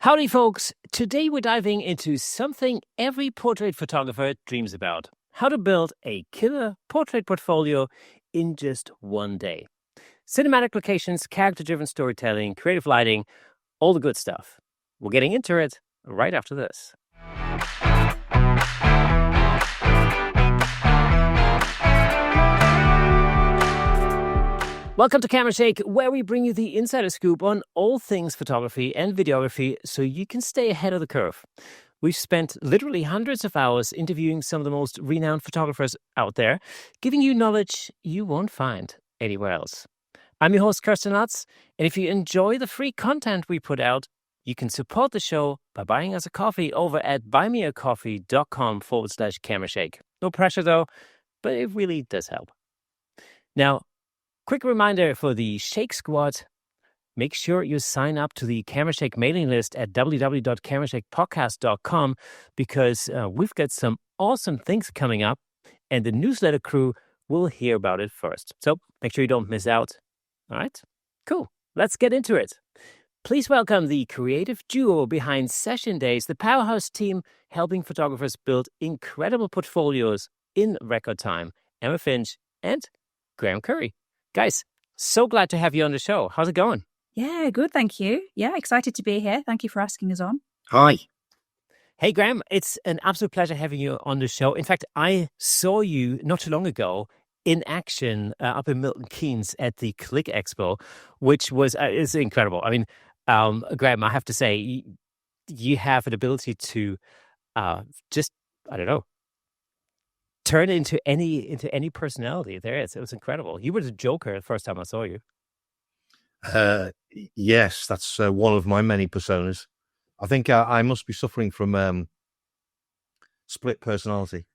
Howdy, folks. Today we're diving into something every portrait photographer dreams about: how to build a killer portrait portfolio in just one day. Cinematic locations, character-driven storytelling, creative lighting, all the good stuff. We're getting into it right after this. Welcome to Camera Shake, where we bring you the insider scoop on all things photography and videography so you can stay ahead of the curve. We've spent literally hundreds of hours interviewing some of the most renowned photographers out there, giving you knowledge you won't find anywhere else. I'm your host, Kirsten Lutz, and if you enjoy the free content we put out, you can support the show by buying us a coffee over at buymeacoffee.com/camerashake. No pressure though, but it really does help. Now, quick reminder for the Shake Squad: make sure you sign up to the Camera Shake mailing list at www.camerashakepodcast.com because we've got some awesome things coming up, and the newsletter crew will hear about it first. So make sure you don't miss out. All right? Cool. Let's get into it. Please welcome the creative duo behind Session Days, the powerhouse team helping photographers build incredible portfolios in record time: Emma Finch and Graham Currey. Guys, so glad to have you on the show. How's it going? Yeah, good, thank you. Yeah, excited to be here. Thank you for asking us on. Hi. Hey, Graham, it's an absolute pleasure having you on the show. In fact, I saw you not too long ago in action up in Milton Keynes at the Click Expo, which was is incredible. I mean, Graham, I have to say, you have an ability to just, I don't know, turn into any personality there is. It was incredible. You were the Joker the first time I saw you. Yes, that's one of my many personas. I think I must be suffering from split personality.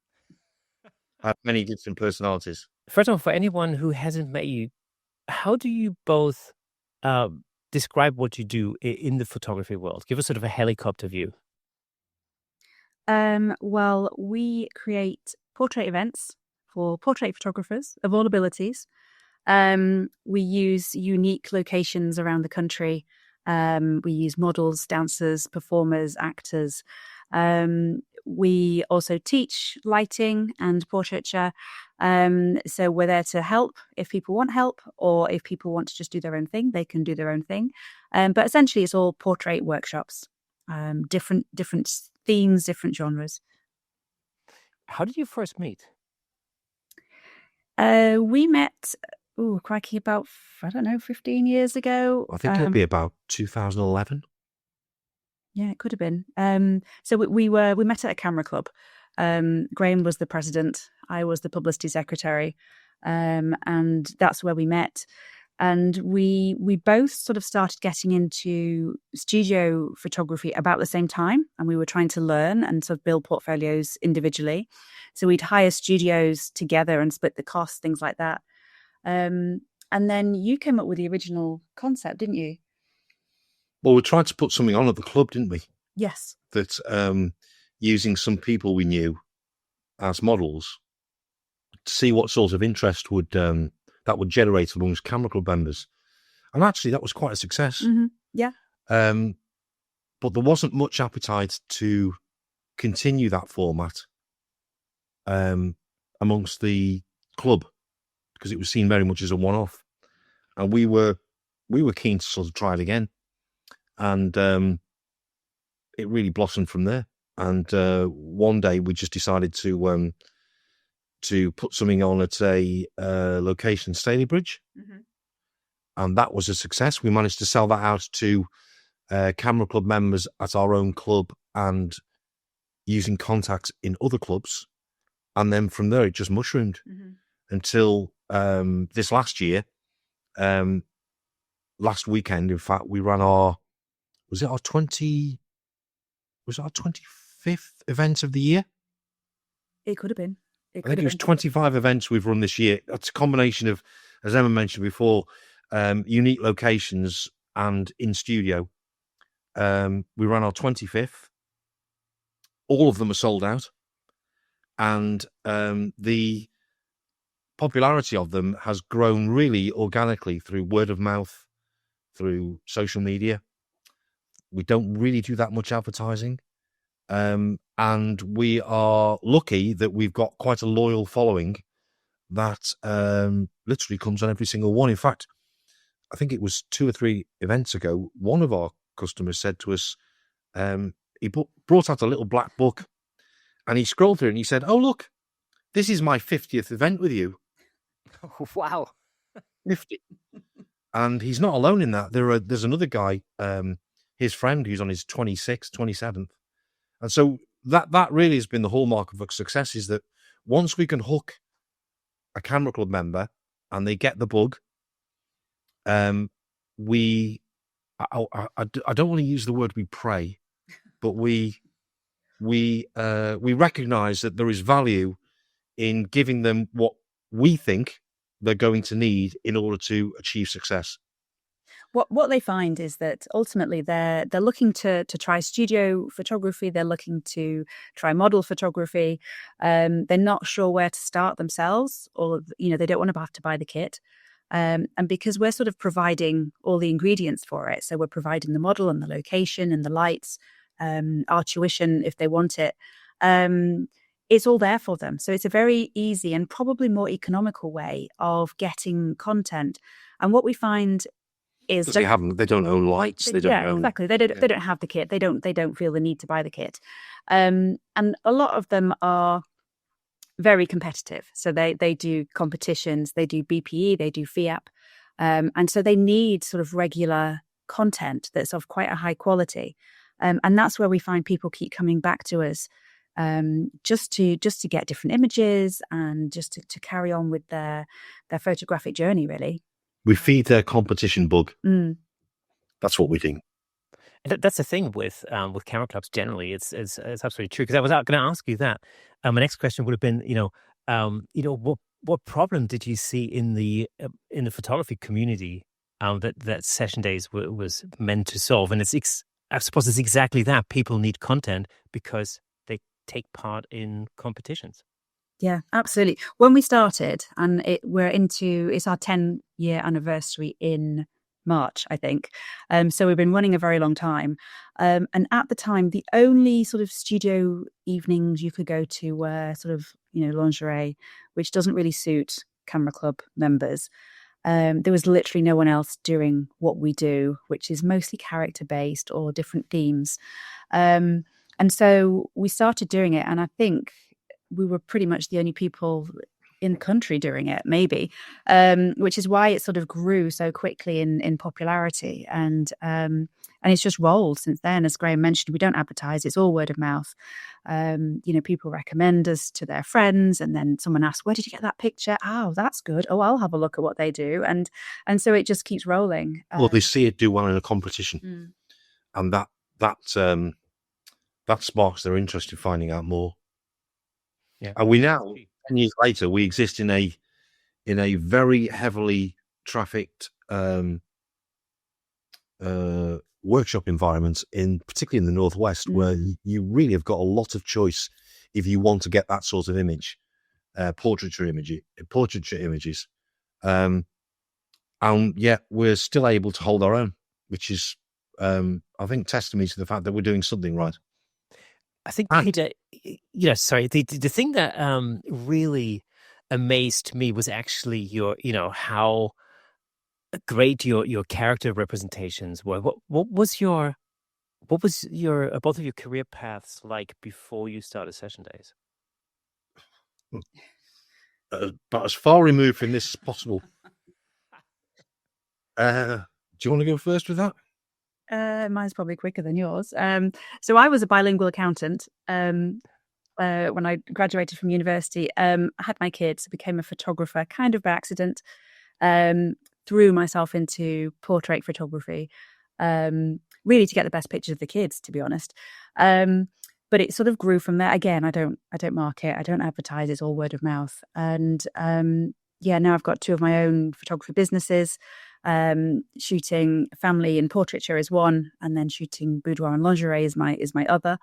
I have many different personalities. First of all, for anyone who hasn't met you, how do you both describe what you do in the photography world? Give us sort of a helicopter view. Well, we create portrait events for portrait photographers of all abilities. We use unique locations around the country. We use models, dancers, performers, actors. We also teach lighting and portraiture. So we're there to help if people want help, or if people want to just do their own thing, they can do their own thing. But essentially, it's all portrait workshops, different themes, different genres. How did you first meet? We met, crikey, about, 15 years ago. I think it'll be about 2011. Yeah, it could have been. So we met at a camera club. Graham was the president. I was the publicity secretary. And that's where we met. And we both sort of started getting into studio photography about the same time. And we were trying to learn and sort of build portfolios individually. So we'd hire studios together and split the costs, things like that. And then you came up with the original concept, didn't you? Well, we tried to put something on at the club, didn't we? Yes. That using some people we knew as models to see what sort of interest would that would generate amongst camera club members. And actually, that was quite a success. Mm-hmm. Yeah. But there wasn't much appetite to continue that format amongst the club, because it was seen very much as a one-off. And we were keen to sort of try it again. And it really blossomed from there. And one day we just decided to put something on at a location, Staley Bridge. Mm-hmm. And that was a success. We managed to sell that out to camera club members at our own club and using contacts in other clubs. And then from there, it just mushroomed until this last year. Last weekend, in fact, we ran our 25th event of the year? It could have been. I think it was 25 events we've run this year. That's a combination of, as Emma mentioned before, unique locations and in studio. We ran our 25th. All of them are sold out. And the popularity of them has grown really organically through word of mouth, through social media. We don't really do that much advertising. And we are lucky that we've got quite a loyal following that literally comes on every single one. In fact, I think it was 2 or 3 events ago, one of our customers said to us, he brought out a little black book and he scrolled through and he said, "Oh, look, this is my 50th event with you." Wow. 50. And he's not alone in that. There's another guy, his friend, who's on his 26th, 27th. And so that really has been the hallmark of success, is that once we can hook a Camera Club member and they get the bug, we, I don't want to use the word we pray, but we recognize that there is value in giving them what we think they're going to need in order to achieve success. What they find is that ultimately they're looking to try studio photography. They're looking to try model photography. They're not sure where to start themselves, or they don't want to have to buy the kit. And because we're sort of providing all the ingredients for it, so we're providing the model and the location and the lights, our tuition if they want it. It's all there for them. So it's a very easy and probably more economical way of getting content. And what we find is they don't own lights. They don't own. Exactly. They don't have the kit. They don't feel the need to buy the kit. And a lot of them are very competitive. So they do competitions, they do BPE, they do FIAP. And so they need sort of regular content that's of quite a high quality. And that's where we find people keep coming back to us, just to get different images and just to carry on with their photographic journey, really. We feed their competition bug. Mm. That's what we do. That's the thing with camera clubs generally. It's absolutely true. Because I was going to ask you that. My next question would have been, what problem did you see in the photography community that Session Days was meant to solve? And I suppose it's exactly that. People need content because they take part in competitions. Yeah, absolutely. When we started, and it's our 10-year anniversary in March, I think. So we've been running a very long time. And at the time, the only sort of studio evenings you could go to were sort of, lingerie, which doesn't really suit Camera Club members. There was literally no one else doing what we do, which is mostly character-based or different themes. And so we started doing it, and I think we were pretty much the only people in the country doing it, maybe, which is why it sort of grew so quickly in popularity. And it's just rolled since then. As Graham mentioned, we don't advertise, it's all word of mouth. People recommend us to their friends, and then someone asks, "Where did you get that picture?" "Oh, that's good. Oh, I'll have a look at what they do." And so it just keeps rolling. Well, they see it do well in a competition, and that sparks their interest in finding out more. Yeah. And we now, 10 years later, we exist in a very heavily trafficked workshop environment, particularly in the Northwest, where you really have got a lot of choice if you want to get that sort of image, portraiture images. And yet we're still able to hold our own, which is, I think, testimony to the fact that we're doing something right. I think, Peter, sorry, the thing that really amazed me was actually your, how great your character representations were. What was your both of your career paths like before you started Session Days? But as far removed from this as possible. Do you want to go first with that? Mine's probably quicker than yours. So I was a bilingual accountant when I graduated from university. I had my kids, became a photographer kind of by accident, threw myself into portrait photography, really to get the best pictures of the kids, to be honest. But it sort of grew from there. Again, I don't market, I don't advertise, it's all word of mouth. And now I've got 2 of my own photography businesses. Shooting family and portraiture is one, and then shooting boudoir and lingerie is my other.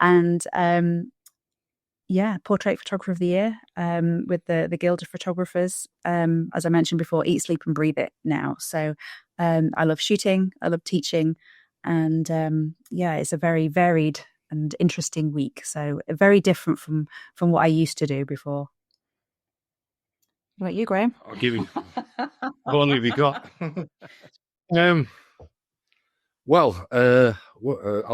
And portrait photographer of the year with the Guild of Photographers. As I mentioned before, eat, sleep and breathe it now. So I love shooting, I love teaching, And it's a very varied and interesting week. So very different from what I used to do before. What about you, Graham? I'll give you. How long have you got? I'll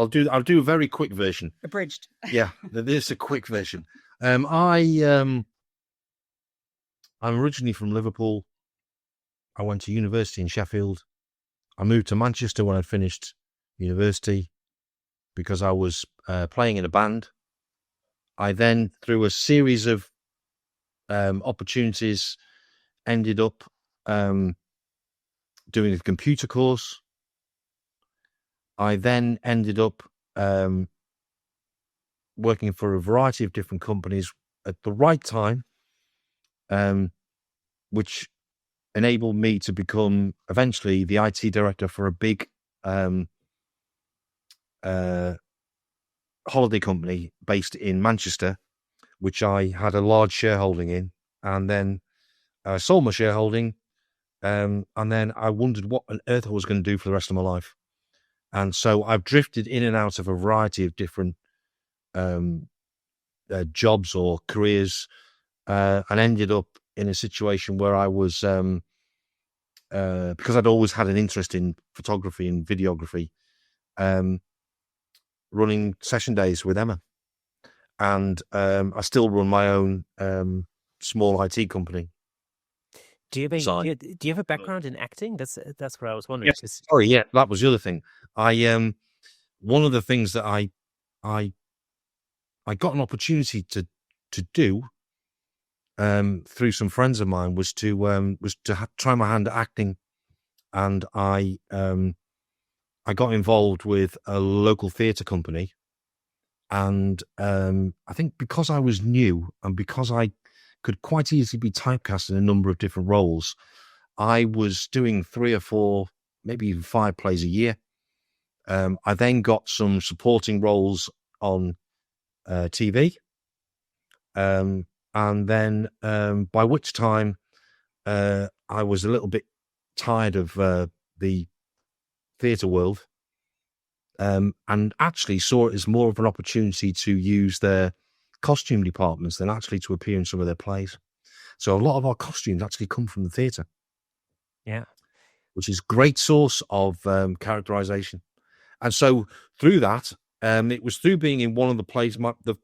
do a very quick version. Abridged. Yeah, this is a quick version. I'm originally from Liverpool. I went to university in Sheffield. I moved to Manchester when I'd finished university because I was playing in a band. I then, through a series of opportunities, ended up doing a computer course. I then ended up working for a variety of different companies at the right time, which enabled me to become eventually the IT director for a big holiday company based in Manchester, which I had a large shareholding in. And then I sold my shareholding, and then I wondered what on earth I was going to do for the rest of my life. And so I've drifted in and out of a variety of different jobs or careers, and ended up in a situation where I was, because I'd always had an interest in photography and videography, running session days with Emma. And I still run my own small IT company. Do you have a background in acting? That's what I was wondering. Yes. Sorry, yeah, that was the other thing. One of the things that I got an opportunity to do through some friends of mine was to try my hand at acting, and I got involved with a local theatre company, and I think because I was new and because I could quite easily be typecast in a number of different roles, I was doing 3 or 4, maybe even 5 plays a year. I then got some supporting roles on TV, and then by which time I was a little bit tired of the theatre world, and actually saw it as more of an opportunity to use their costume departments than actually to appear in some of their plays. So a lot of our costumes actually come from the theatre. Yeah. Which is a great source of characterization. And so through that, it was through being in one of the plays, the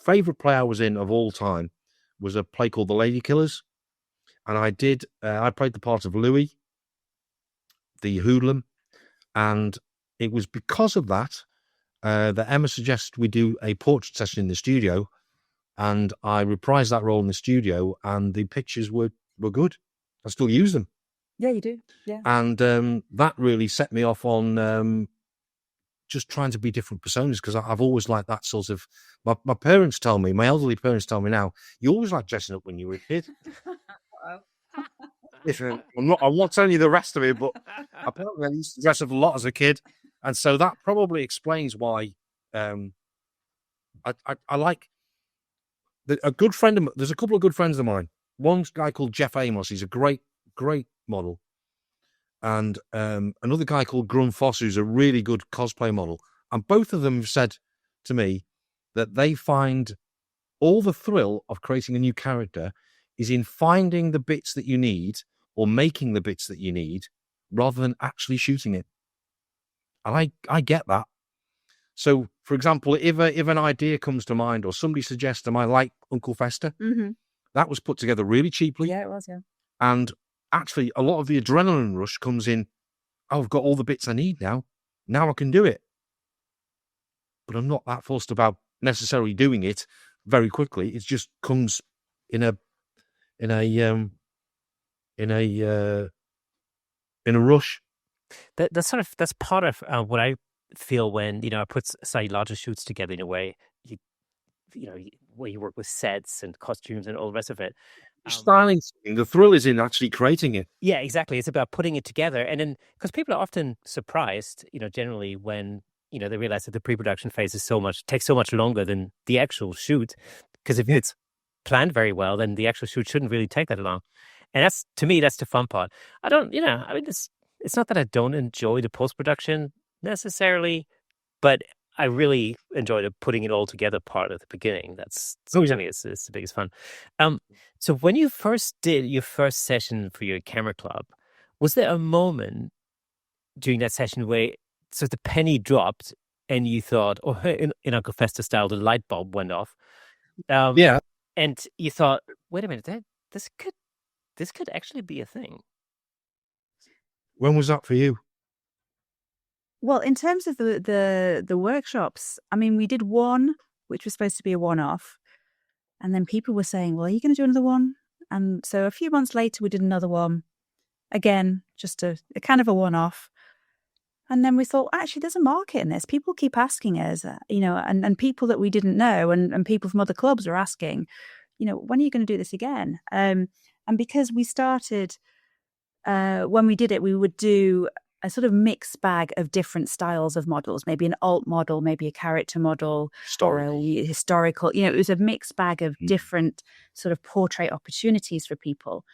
favourite play I was in of all time was a play called The Lady Killers. And I played the part of Louis, the hoodlum. And it was because of that that Emma suggested we do a portrait session in the studio. And I reprised that role in the studio, and the pictures were good. I still use them. Yeah, you do. Yeah. And that really set me off on just trying to be different personas, because I've always liked that sort of. My parents tell me, my elderly parents tell me now, you always like dressing up when you were a kid. I'm not telling you the rest of it, but apparently I used to dress up a lot as a kid, and so that probably explains why I like a good friend of. There's a couple of good friends of mine. One guy called Jeff Amos. He's a great model. And another guy called Grum Foss, who's a really good cosplay model. And both of them have said to me that they find all the thrill of creating a new character is in finding the bits that you need or making the bits that you need rather than actually shooting it. And I get that. So, for example, if an idea comes to mind or somebody suggests I might like Uncle Fester, that was put together really cheaply. Yeah, it was, yeah. And actually, a lot of the adrenaline rush comes in, oh, I've got all the bits I need now. Now I can do it. But I'm not that fussed about necessarily doing it very quickly. It just comes in a rush. That's part of what I feel when I put slightly larger shoots together. In a way, where you work with sets and costumes and all the rest of it. Styling, the thrill is in actually creating it. Yeah, exactly. It's about putting it together, and then because people are often surprised, generally when they realize that the pre-production phase takes so much longer than the actual shoot. Because if it's planned very well, then the actual shoot shouldn't really take that long. And to me, that's the fun part. I don't, it's not that I don't enjoy the post-production necessarily, but I really enjoy the putting it all together part at the beginning. That's usually it's the biggest fun. So when you first did your first session for your camera club, was there a moment during that session where so the penny dropped and you thought, oh, hey, in Uncle Fester style, the light bulb went off, Yeah. and you thought, wait a minute, this could actually be a thing. When was that for you? Well, in terms of the workshops, I mean, we did one, which was supposed to be a one-off, and then people were saying, well, are you going to do another one? And so a few months later, we did another one. Again, just a kind of a one-off. And then we thought, actually, there's a market in this. People keep asking us, and people that we didn't know and people from other clubs were asking, when are you going to do this again? And because we started, when we did it, we would do a sort of mixed bag of different styles of models, maybe an alt model, maybe a character model, or a historical. It was a mixed bag of different sort of portrait opportunities for people.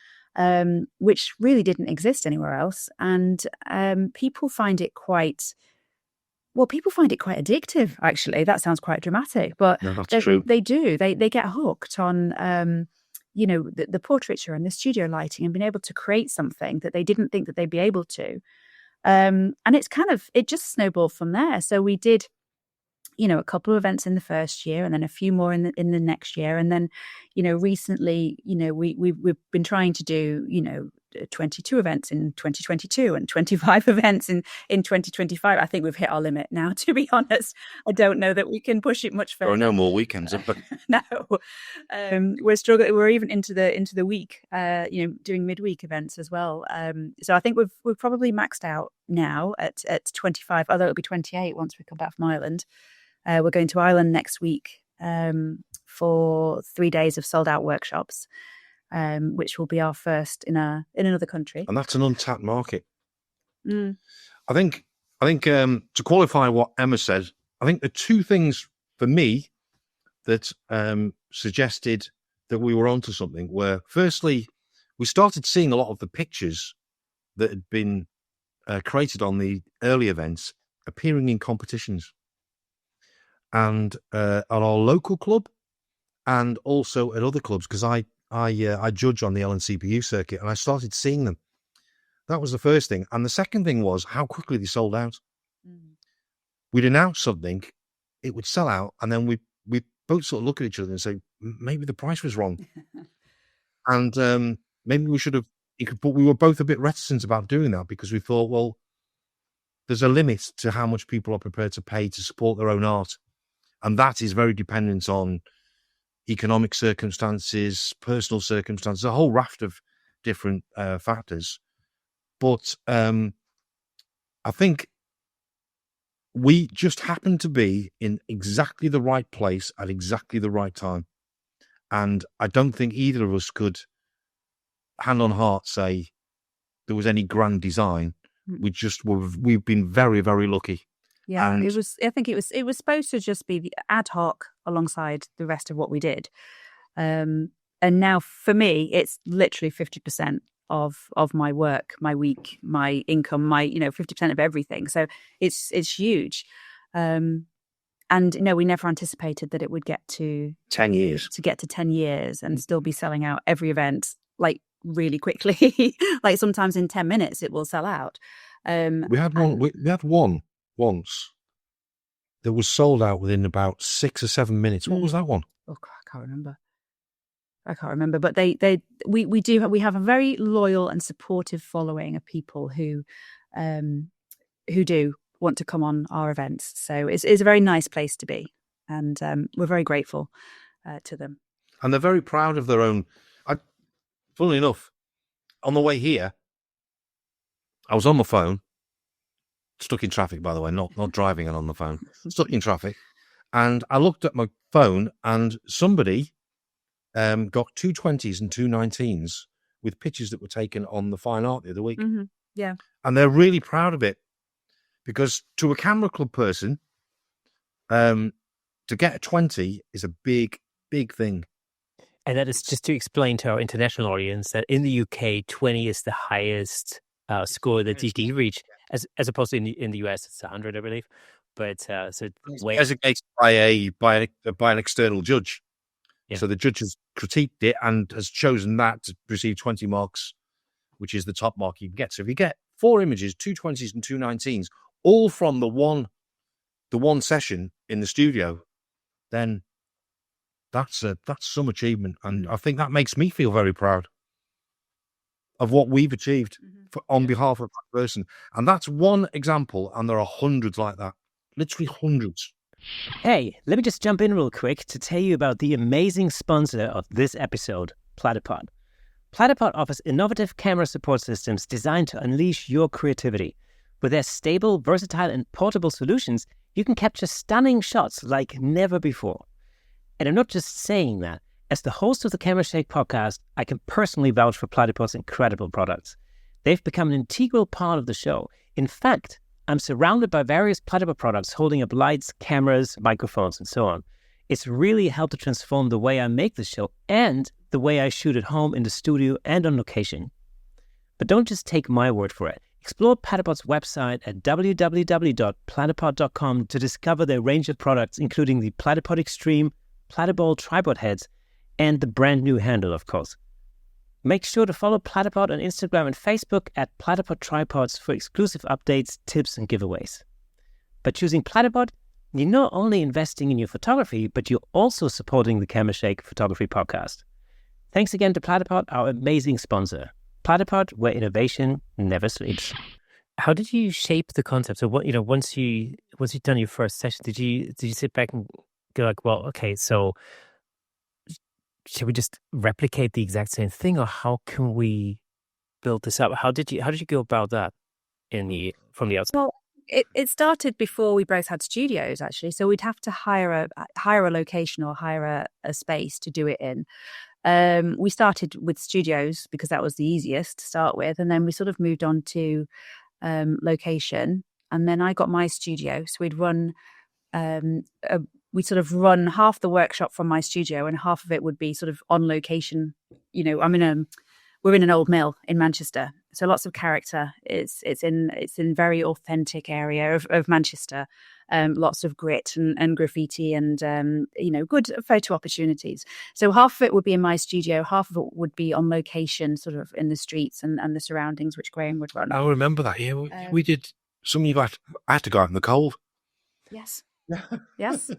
Which really didn't exist anywhere else. And people find it quite addictive, actually. That sounds quite dramatic, but no, that's true. They do. They get hooked on, the portraiture and the studio lighting and being able to create something that they didn't think that they'd be able to. And it just snowballed from there. So we did, a couple of events in the first year and then a few more in the next year. And then, recently, we've been trying to do, 22 events in 2022 and 25 events in 2025. I think we've hit our limit now, to be honest. I don't know that we can push it much further. There are no more weekends, but no, we're struggling. We're even into the week, doing midweek events as well. So I think we've probably maxed out now at 25, although it'll be 28 once we come back from Ireland. We're going to Ireland next week for 3 days of sold out workshops, which will be our first in another country. And that's an untapped market. Mm. I think to qualify what Emma said, I think the two things for me that suggested that we were onto something were, firstly, we started seeing a lot of the pictures that had been created on the early events appearing in competitions. And at our local club and also at other clubs, because I judge on the LNCPU circuit, and I started seeing them. That was the first thing. And the second thing was how quickly they sold out. Mm. We'd announce something, it would sell out, and then we both sort of look at each other and say, maybe the price was wrong. And maybe we should have, but we were both a bit reticent about doing that because we thought, well, there's a limit to how much people are prepared to pay to support their own art. And that is very dependent on economic circumstances, personal circumstances, a whole raft of different factors. But I think we just happened to be in exactly the right place at exactly the right time. And I don't think either of us could, hand on heart, say there was any grand design. We've been very, very lucky. Yeah, and I think it was supposed to just be the ad hoc alongside the rest of what we did. And now for me, it's literally 50% of my work, my week, my income, my 50% of everything. So it's huge. And we never anticipated that it would get to 10 years. To get to 10 years and still be selling out every event like really quickly. Like sometimes in 10 minutes it will sell out. We had one once that was sold out within about 6 or 7 minutes. What was that one? Oh, I can't remember. But we have a very loyal and supportive following of people who do want to come on our events. So it's a very nice place to be, and we're very grateful to them. And they're very proud of their own. Funnily enough, on the way here, I was on my phone. Stuck in traffic, by the way, not driving and on the phone. Stuck in traffic. And I looked at my phone and somebody got 2 20s and 2 19s with pictures that were taken on the fine art the other week. Mm-hmm. Yeah. And they're really proud of it because to a camera club person, to get a 20 is a big, big thing. And that is just to explain to our international audience that in the UK, 20 is the highest score that you can reach, as opposed to in the US, it's 100, I believe. But so it's way designated by an external judge. Yeah. So the judge has critiqued it and has chosen that to receive 20 marks, which is the top mark you can get. So if you get 4 images, 2 20s and 2 19s, all from the one session in the studio, then that's some achievement. And I think that makes me feel very proud of what we've achieved on behalf of that person. And that's one example, and there are hundreds like that, literally hundreds. Hey, let me just jump in real quick to tell you about the amazing sponsor of this episode, Platypod. Platypod offers innovative camera support systems designed to unleash your creativity. With their stable, versatile, and portable solutions, you can capture stunning shots like never before. And I'm not just saying that. As the host of the Camera Shake podcast, I can personally vouch for Platypod's incredible products. They've become an integral part of the show. In fact, I'm surrounded by various Platypod products holding up lights, cameras, microphones, and so on. It's really helped to transform the way I make the show and the way I shoot at home, in the studio, and on location. But don't just take my word for it. Explore Platypod's website at www.platypod.com to discover their range of products, including the Platypod Extreme, Platypod tripod heads, and the brand new handle, of course. Make sure to follow Platypod on Instagram and Facebook at Platypod Tripods for exclusive updates, tips, and giveaways. By choosing Platypod, you're not only investing in your photography, but you're also supporting the Camera Shake Photography Podcast. Thanks again to Platypod, our amazing sponsor. Platypod, where innovation never sleeps. How did you shape the concept? So, what once you've done your first session, did you sit back and go like, well, okay, so should we just replicate the exact same thing, or how can we build this up? How did you go about that from the outside? Well, it started before we both had studios, actually. So we'd have to hire a location or hire a space to do it in. We started with studios because that was the easiest to start with, and then we sort of moved on to location. And then I got my studio, so we'd run half the workshop from my studio, and half of it would be sort of on location. We're in an old mill in Manchester, so lots of character. It's in very authentic area of Manchester. Lots of grit and graffiti and good photo opportunities. So half of it would be in my studio, half of it would be on location, sort of in the streets and the surroundings, which Graham would run. I remember that. Yeah, we did. I had to go out in the cold. Yes. Yes.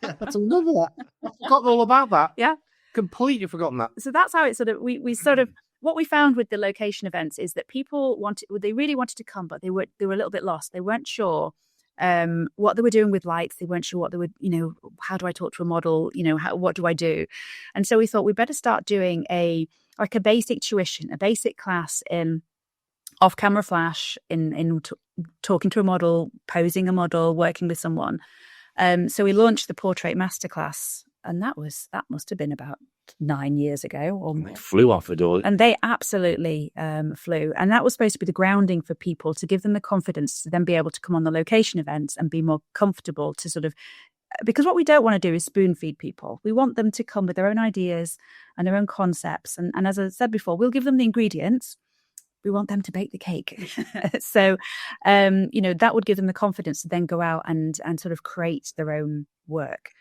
That's another that. I've forgotten all about that. Yeah. Completely forgotten that. So that's how it sort of, we sort of, what we found with the location events is that people they really wanted to come, but they were a little bit lost. They weren't sure what they were doing with lights. They weren't sure what they would, how do I talk to a model? What do I do? And so we thought we better start doing a basic tuition, a basic class in off-camera flash, in talking to a model, posing a model, working with someone. So we launched the Portrait Masterclass, and that must have been about 9 years ago or more. They flew off the door. And they absolutely flew. And that was supposed to be the grounding for people, to give them the confidence to then be able to come on the location events and be more comfortable to sort of, because what we don't want to do is spoon feed people. We want them to come with their own ideas and their own concepts. And as I said before, we'll give them the ingredients. We want them to bake the cake. So, that would give them the confidence to then go out and sort of create their own work.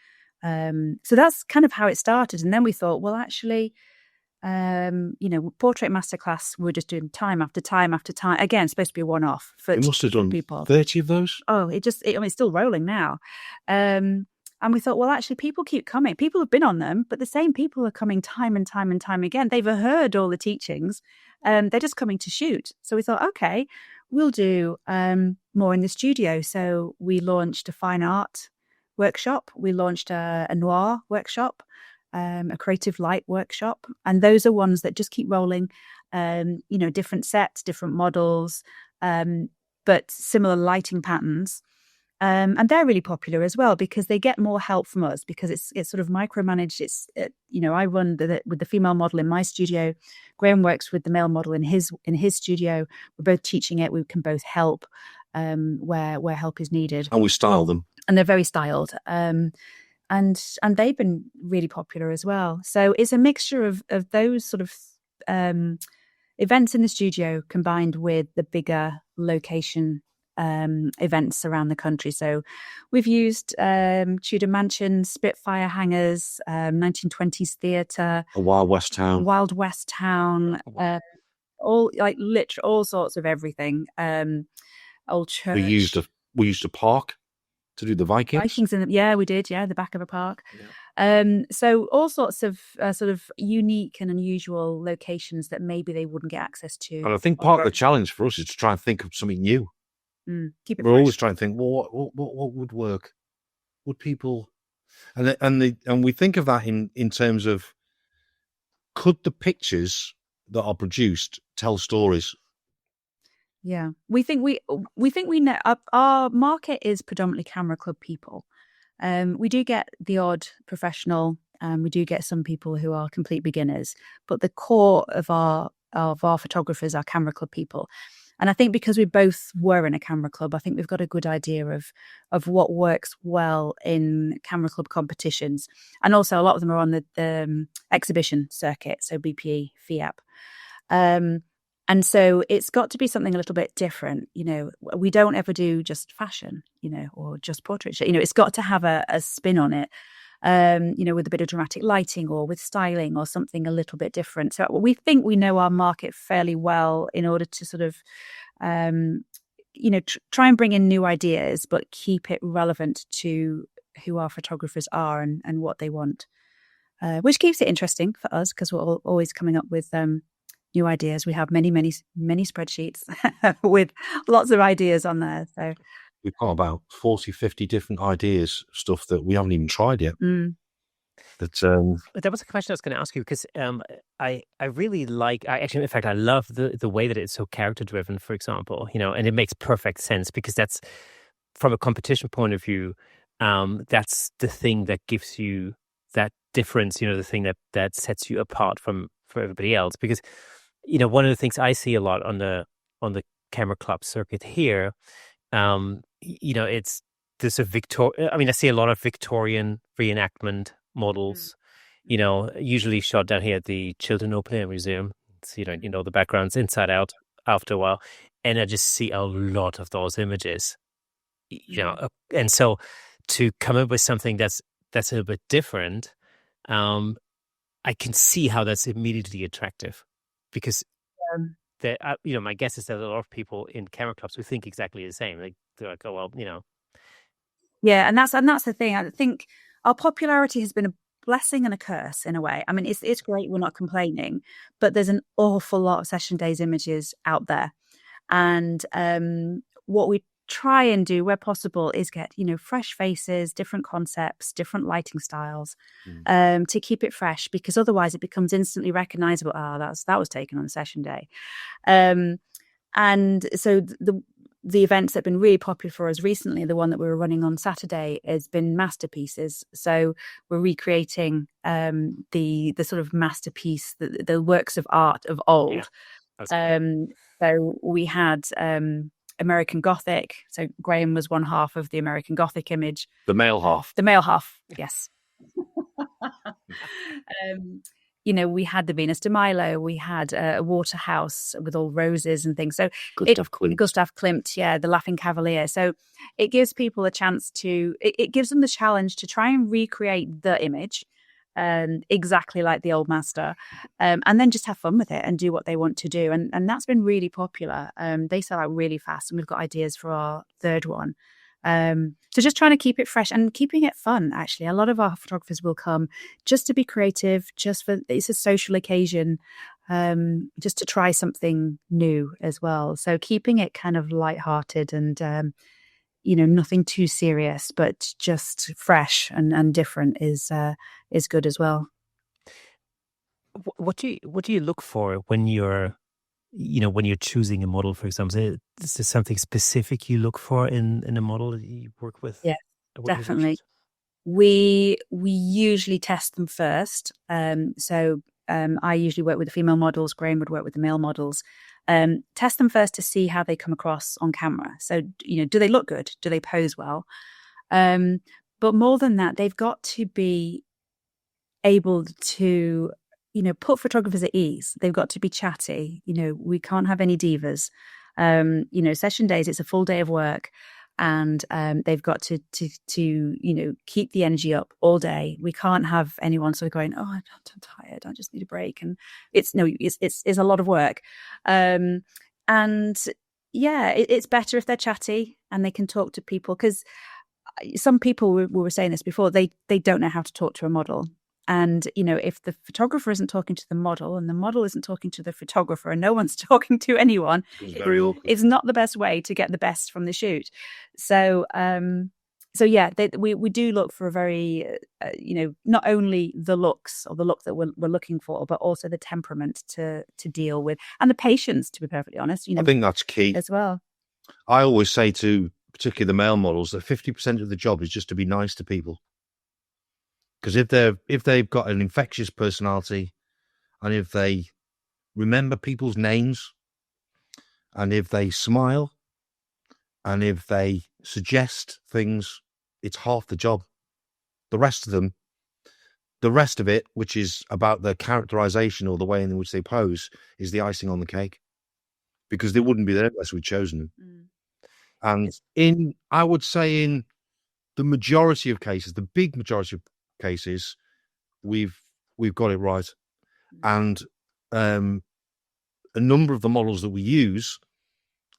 So that's kind of how it started. And then we thought, well, actually, Portrait Masterclass, we're just doing time after time after time. Again, it's supposed to be a one-off for It must have done people. 30 of those. Oh, it's still rolling now. And we thought, well, actually, people keep coming. People have been on them, but the same people are coming time and time and time again. They've heard all the teachings. They're just coming to shoot. So we thought, okay, we'll do more in the studio. So we launched a fine art workshop. We launched a noir workshop, a creative light workshop. And those are ones that just keep rolling, different sets, different models, but similar lighting patterns. And they're really popular as well because they get more help from us because it's sort of micromanaged. I run with the female model in my studio. Graham works with the male model in his studio. We're both teaching it. We can both help where help is needed. And we style them. And they're very styled. And they've been really popular as well. So it's a mixture of those sort of events in the studio combined with the bigger location events around the country. So we've used Tudor mansions, Spitfire hangars, 1920s theatre, A Wild West town. Wild West town, all like literally all sorts of everything. Old church. We used a park to do the Vikings. We did. The back of a park. So all sorts of sort of unique and unusual locations that maybe they wouldn't get access to. And I think part of the challenge for us is to try and think of something new. Keep it We're fresh. always trying to think, well, what would work? Would people, and we think of that in terms of, could the pictures that are produced tell stories? Yeah, we think we know our market is predominantly camera club people. We do get the odd professional, we do get some people who are complete beginners, but the core of our photographers are camera club people. And I think because we both were in a camera club, I think we've got a good idea of what works well in camera club competitions. And also a lot of them are on the exhibition circuit, so BPE, FIAP. And so it's got to be something a little bit different. We don't ever do just fashion, or just portraiture. It's got to have a spin on it, with a bit of dramatic lighting or with styling or something a little bit different. So we think we know our market fairly well in order to sort of, try and bring in new ideas, but keep it relevant to who our photographers are and what they want, which keeps it interesting for us because we're always coming up with new ideas. We have many, many, many spreadsheets with lots of ideas on there. So we've got about 40, 50 different ideas, stuff that we haven't even tried yet. But that was a question I was going to ask you because I really like. In fact, I love the way that it's so character driven. For example, and it makes perfect sense because that's from a competition point of view. That's the thing that gives you that difference. The thing that sets you apart from everybody else. Because one of the things I see a lot on the camera club circuit here, it's there's a I see a lot of Victorian reenactment models, usually shot down here at the Chiltern Open Air Museum. It's, the background's inside out after a while. And I just see a lot of those images, and so to come up with something that's a little bit different, I can see how that's immediately attractive because my guess is that a lot of people in camera clubs who think exactly the same. They're like, oh, well, Yeah, and that's the thing. I think our popularity has been a blessing and a curse in a way. I mean, it's great. We're not complaining, but there's an awful lot of Session Days images out there. And what we try and do where possible is get, fresh faces, different concepts, different lighting styles, to keep it fresh, because otherwise it becomes instantly recognizable. That was taken on a Session Day. And so the events that have been really popular for us recently, the one that we were running on Saturday, has been masterpieces. So we're recreating the sort of masterpiece, the works of art of old. Yeah. So we had American Gothic. So Graham was one half of the American Gothic image. The male half. The male half, yes. We had the Venus de Milo. We had a water house with all roses and things. So Gustav Klimt, the Laughing Cavalier. So it gives people a chance to. It gives them the challenge to try and recreate the image, exactly like the old master, and then just have fun with it and do what they want to do. And that's been really popular. They sell out really fast, and we've got ideas for our third one. So just trying to keep it fresh and keeping it fun. Actually, a lot of our photographers will come just to be creative, it's a social occasion, just to try something new as well. So keeping it kind of lighthearted and nothing too serious, but just fresh and different is good as well. What do you look for when you're choosing a model, for example? Is there something specific you look for in a model that you work with? Yeah, definitely. We usually test them first. So I usually work with the female models. Graham would work with the male models. Test them first to see how they come across on camera. So, do they look good? Do they pose well? But more than that, they've got to be able to put photographers at ease. They've got to be chatty. We can't have any divas. Session days, it's a full day of work, and they've got to keep the energy up all day. We can't have anyone sort of going, oh, I'm tired, I just need a break. And it's a lot of work. And yeah, it's better if they're chatty and they can talk to people, because some people, we were saying this before, they don't know how to talk to a model. And, if the photographer isn't talking to the model and the model isn't talking to the photographer and no one's talking to anyone, it's not the best way to get the best from the shoot. So, yeah, we do look for a very, not only the looks or the look that we're looking for, but also the temperament to deal with, and the patience, to be perfectly honest. I think that's key as well. I always say to particularly the male models that 50% of the job is just to be nice to people. Because if they've got an infectious personality, and if they remember people's names, and if they smile, and if they suggest things, it's half the job. The rest of it, which is about the characterization or the way in which they pose, is the icing on the cake. Because they wouldn't be there unless we'd chosen them. And I would say in the majority of cases, the big majority of cases, we've got it right. And a number of the models that we use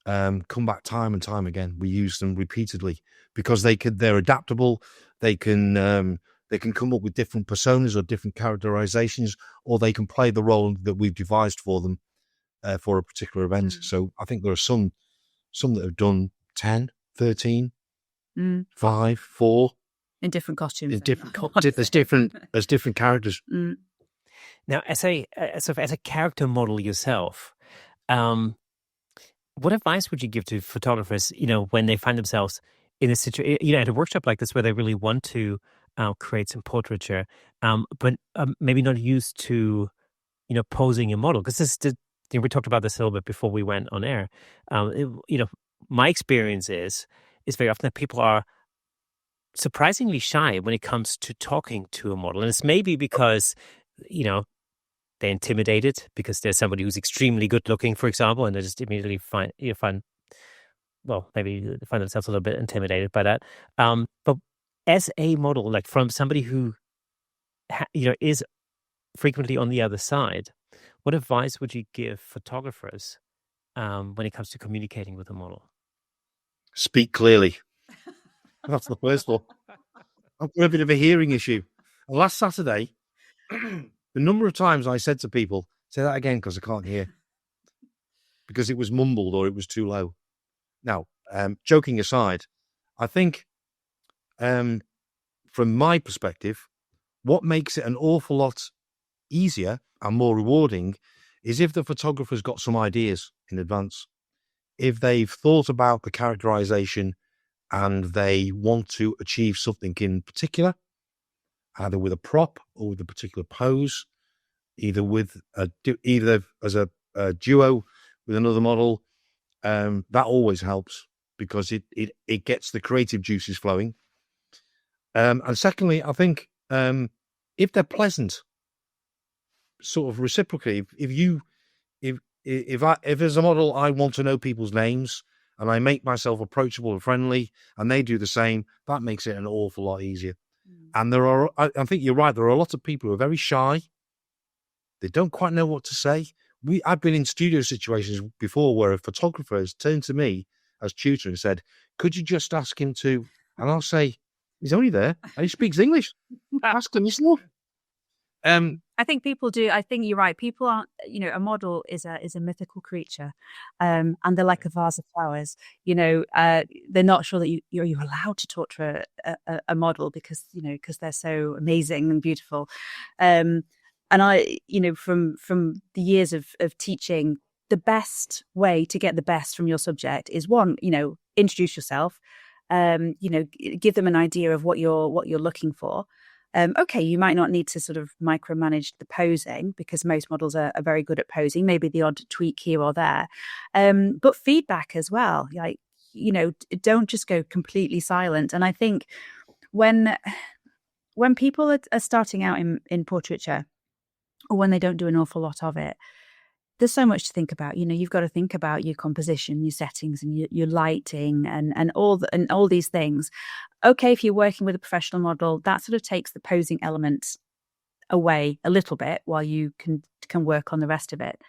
come back time and time again. We use them repeatedly because they're adaptable. They can come up with different personas or different characterizations, or they can play the role that we've devised for them for a particular event. So I think there are some that have done 10, 13, 5, 4. In different costumes. There's different characters. Now, as a character model yourself, what advice would you give to photographers, when they find themselves in a situation, at a workshop like this where they really want to create some portraiture, but maybe not used to, posing a model? Because we talked about this a little bit before we went on air. My experience is very often that people are surprisingly shy when it comes to talking to a model. And it's maybe because, they're intimidated because there's somebody who's extremely good looking, for example, and they just immediately find themselves a little bit intimidated by that. But as a model, like from somebody who, is frequently on the other side, what advice would you give photographers when it comes to communicating with a model? Speak clearly. That's the first one. I've got a bit of a hearing issue. Last Saturday, the number of times I said to people, say that again because I can't hear. Because it was mumbled or it was too low. Now, joking aside, I think from my perspective, what makes it an awful lot easier and more rewarding is if the photographer's got some ideas in advance. If they've thought about the characterization and they want to achieve something in particular, either with a prop or with a particular pose, either as a duo with another model, that always helps because it gets the creative juices flowing. And secondly, I think if they're pleasant, sort of reciprocally, if as a model I want to know people's names and I make myself approachable and friendly, and they do the same, that makes it an awful lot easier. And I think you're right, there are a lot of people who are very shy. They don't quite know what to say. I've been in studio situations before where a photographer has turned to me as tutor and said, could you just ask him to, and I'll say, he's only there and he speaks English. Ask him, isn't it? I think people do. I think you're right. People aren't, a model is a mythical creature, and they're like a vase of flowers. They're not sure that you're allowed to talk to a model because they're so amazing and beautiful. And I, from the years of teaching, the best way to get the best from your subject is one, introduce yourself, give them an idea of what you're looking for. Okay, you might not need to sort of micromanage the posing because most models are very good at posing, maybe the odd tweak here or there. But feedback as well, like, don't just go completely silent. And I think when people are starting out in portraiture, or when they don't do an awful lot of it. There's so much to think about. You've got to think about your composition, your settings, and your lighting, and all these things. Okay, if you're working with a professional model, that sort of takes the posing element away a little bit while you can work on the rest of it.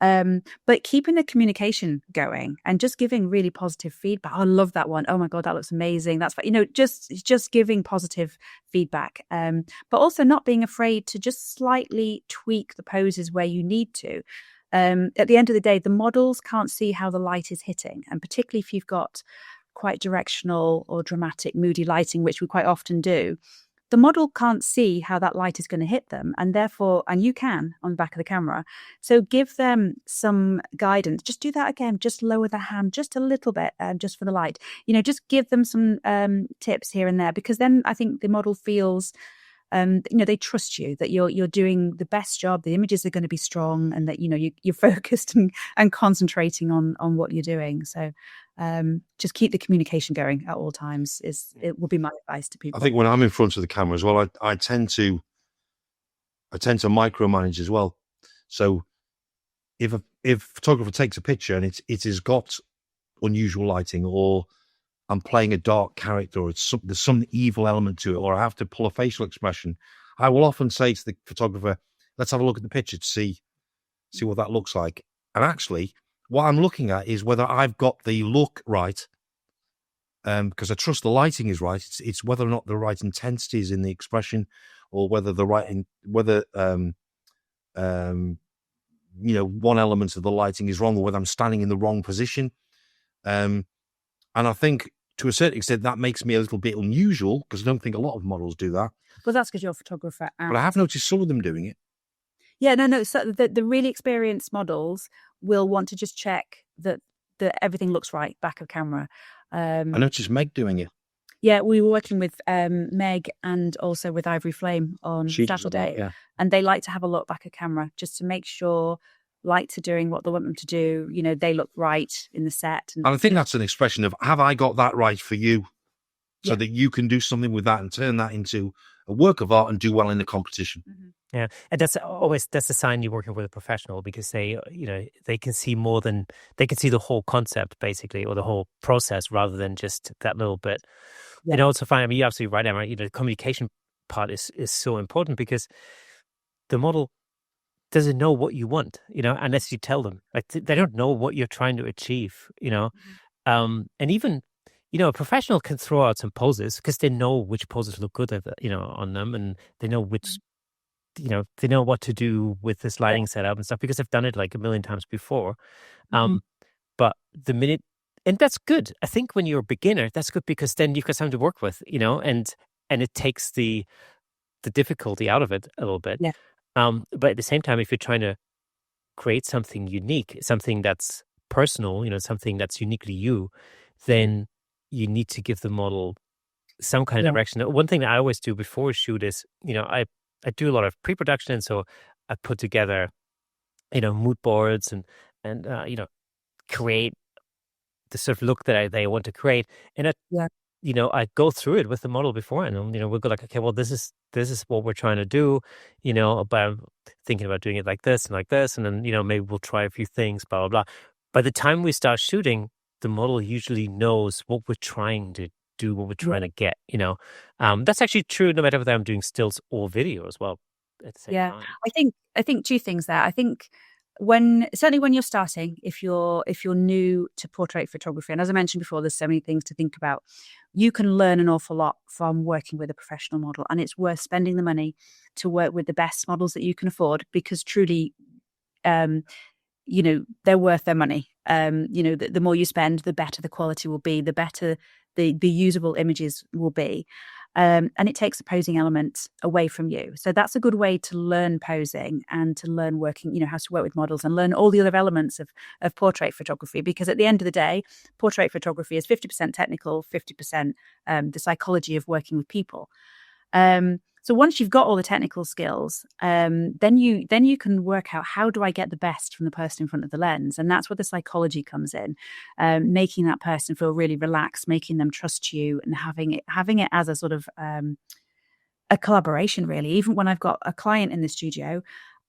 But keeping the communication going and just giving really positive feedback. I love that one. Oh my God, that looks amazing. That's just giving positive feedback. But also not being afraid to just slightly tweak the poses where you need to. At the end of the day, the models can't see how the light is hitting. And particularly if you've got quite directional or dramatic, moody lighting, which we quite often do, the model can't see how that light is going to hit them. And therefore, and you can on the back of the camera. So give them some guidance. Just do that again. Just lower the hand just a little bit, just for the light. Just give them some tips here and there, because then I think the model feels they trust you, that you're doing the best job. The images are going to be strong, and that you're focused and concentrating on what you're doing. So just keep the communication going at all times. It will be my advice to people. I think when I'm in front of the camera as well, I tend to micromanage as well. So if a photographer takes a picture and it has got unusual lighting, or I'm playing a dark character, or there's some evil element to it, or I have to pull a facial expression, I will often say to the photographer, let's have a look at the picture to see what that looks like. And actually, what I'm looking at is whether I've got the look right, because I trust the lighting is right. It's whether or not the right intensity is in the expression, or whether one element of the lighting is wrong, or whether I'm standing in the wrong position. And I think to a certain extent that makes me a little bit unusual, because I don't think a lot of models do that. Well, that's because you're a photographer. But I have noticed some of them doing it. Yeah, no. So the really experienced models will want to just check that everything looks right back of camera. I noticed Meg doing it. Yeah, we were working with Meg and also with Ivory Flame on Saturday, yeah. And they like to have a look back of camera just to make sure lights are doing what they want them to do. They look right in the set. And I think that's an expression of, have I got that right for you? So that you can do something with that and turn that into a work of art and do well in the competition. Mm-hmm. Yeah, and that's a sign you're working with a professional, because they can see more than, they can see the whole concept basically, or the whole process, rather than just that little bit. Yeah. And also find, you're absolutely right, Emma. The communication part is so important, because the model doesn't know what you want, unless you tell them. Like, they don't know what you're trying to achieve, Mm-hmm. and even, a professional can throw out some poses because they know which poses look good on them, and they know which, they know what to do with this lighting setup and stuff, because they've done it like a million times before. Mm-hmm. But the minute, and that's good. I think when you're a beginner, that's good, because then you've got something to work with, and it takes the difficulty out of it a little bit. Yeah. But at the same time, if you're trying to create something unique, something that's personal, something that's uniquely you, then you need to give the model some kind of direction. One thing that I always do before a shoot is, I do a lot of pre-production, so I put together, mood boards and create the sort of look that they want to create, and I go through it with the model before, and we'll go like, okay, well, this is what we're trying to do, but I'm thinking about doing it like this, and then maybe we'll try a few things, blah blah blah. By the time we start shooting, the model usually knows what we're trying to do, what we're trying to get. That's actually true no matter whether I'm doing stills or video as well at the same time. I think two things there. I think certainly when you're starting, if you're new to portrait photography, and as I mentioned before, there's so many things to think about, you can learn an awful lot from working with a professional model, and it's worth spending the money to work with the best models that you can afford, because truly, they're worth their money. The more you spend, the better the quality will be, the better the usable images will be. And it takes the posing element away from you. So that's a good way to learn posing and to learn working, how to work with models and learn all the other elements of portrait photography. Because at the end of the day, portrait photography is 50% technical, 50% the psychology of working with people. So once you've got all the technical skills, then you can work out, how do I get the best from the person in front of the lens? And that's where the psychology comes in, making that person feel really relaxed, making them trust you, and having it as a sort of a collaboration, really. Even when I've got a client in the studio,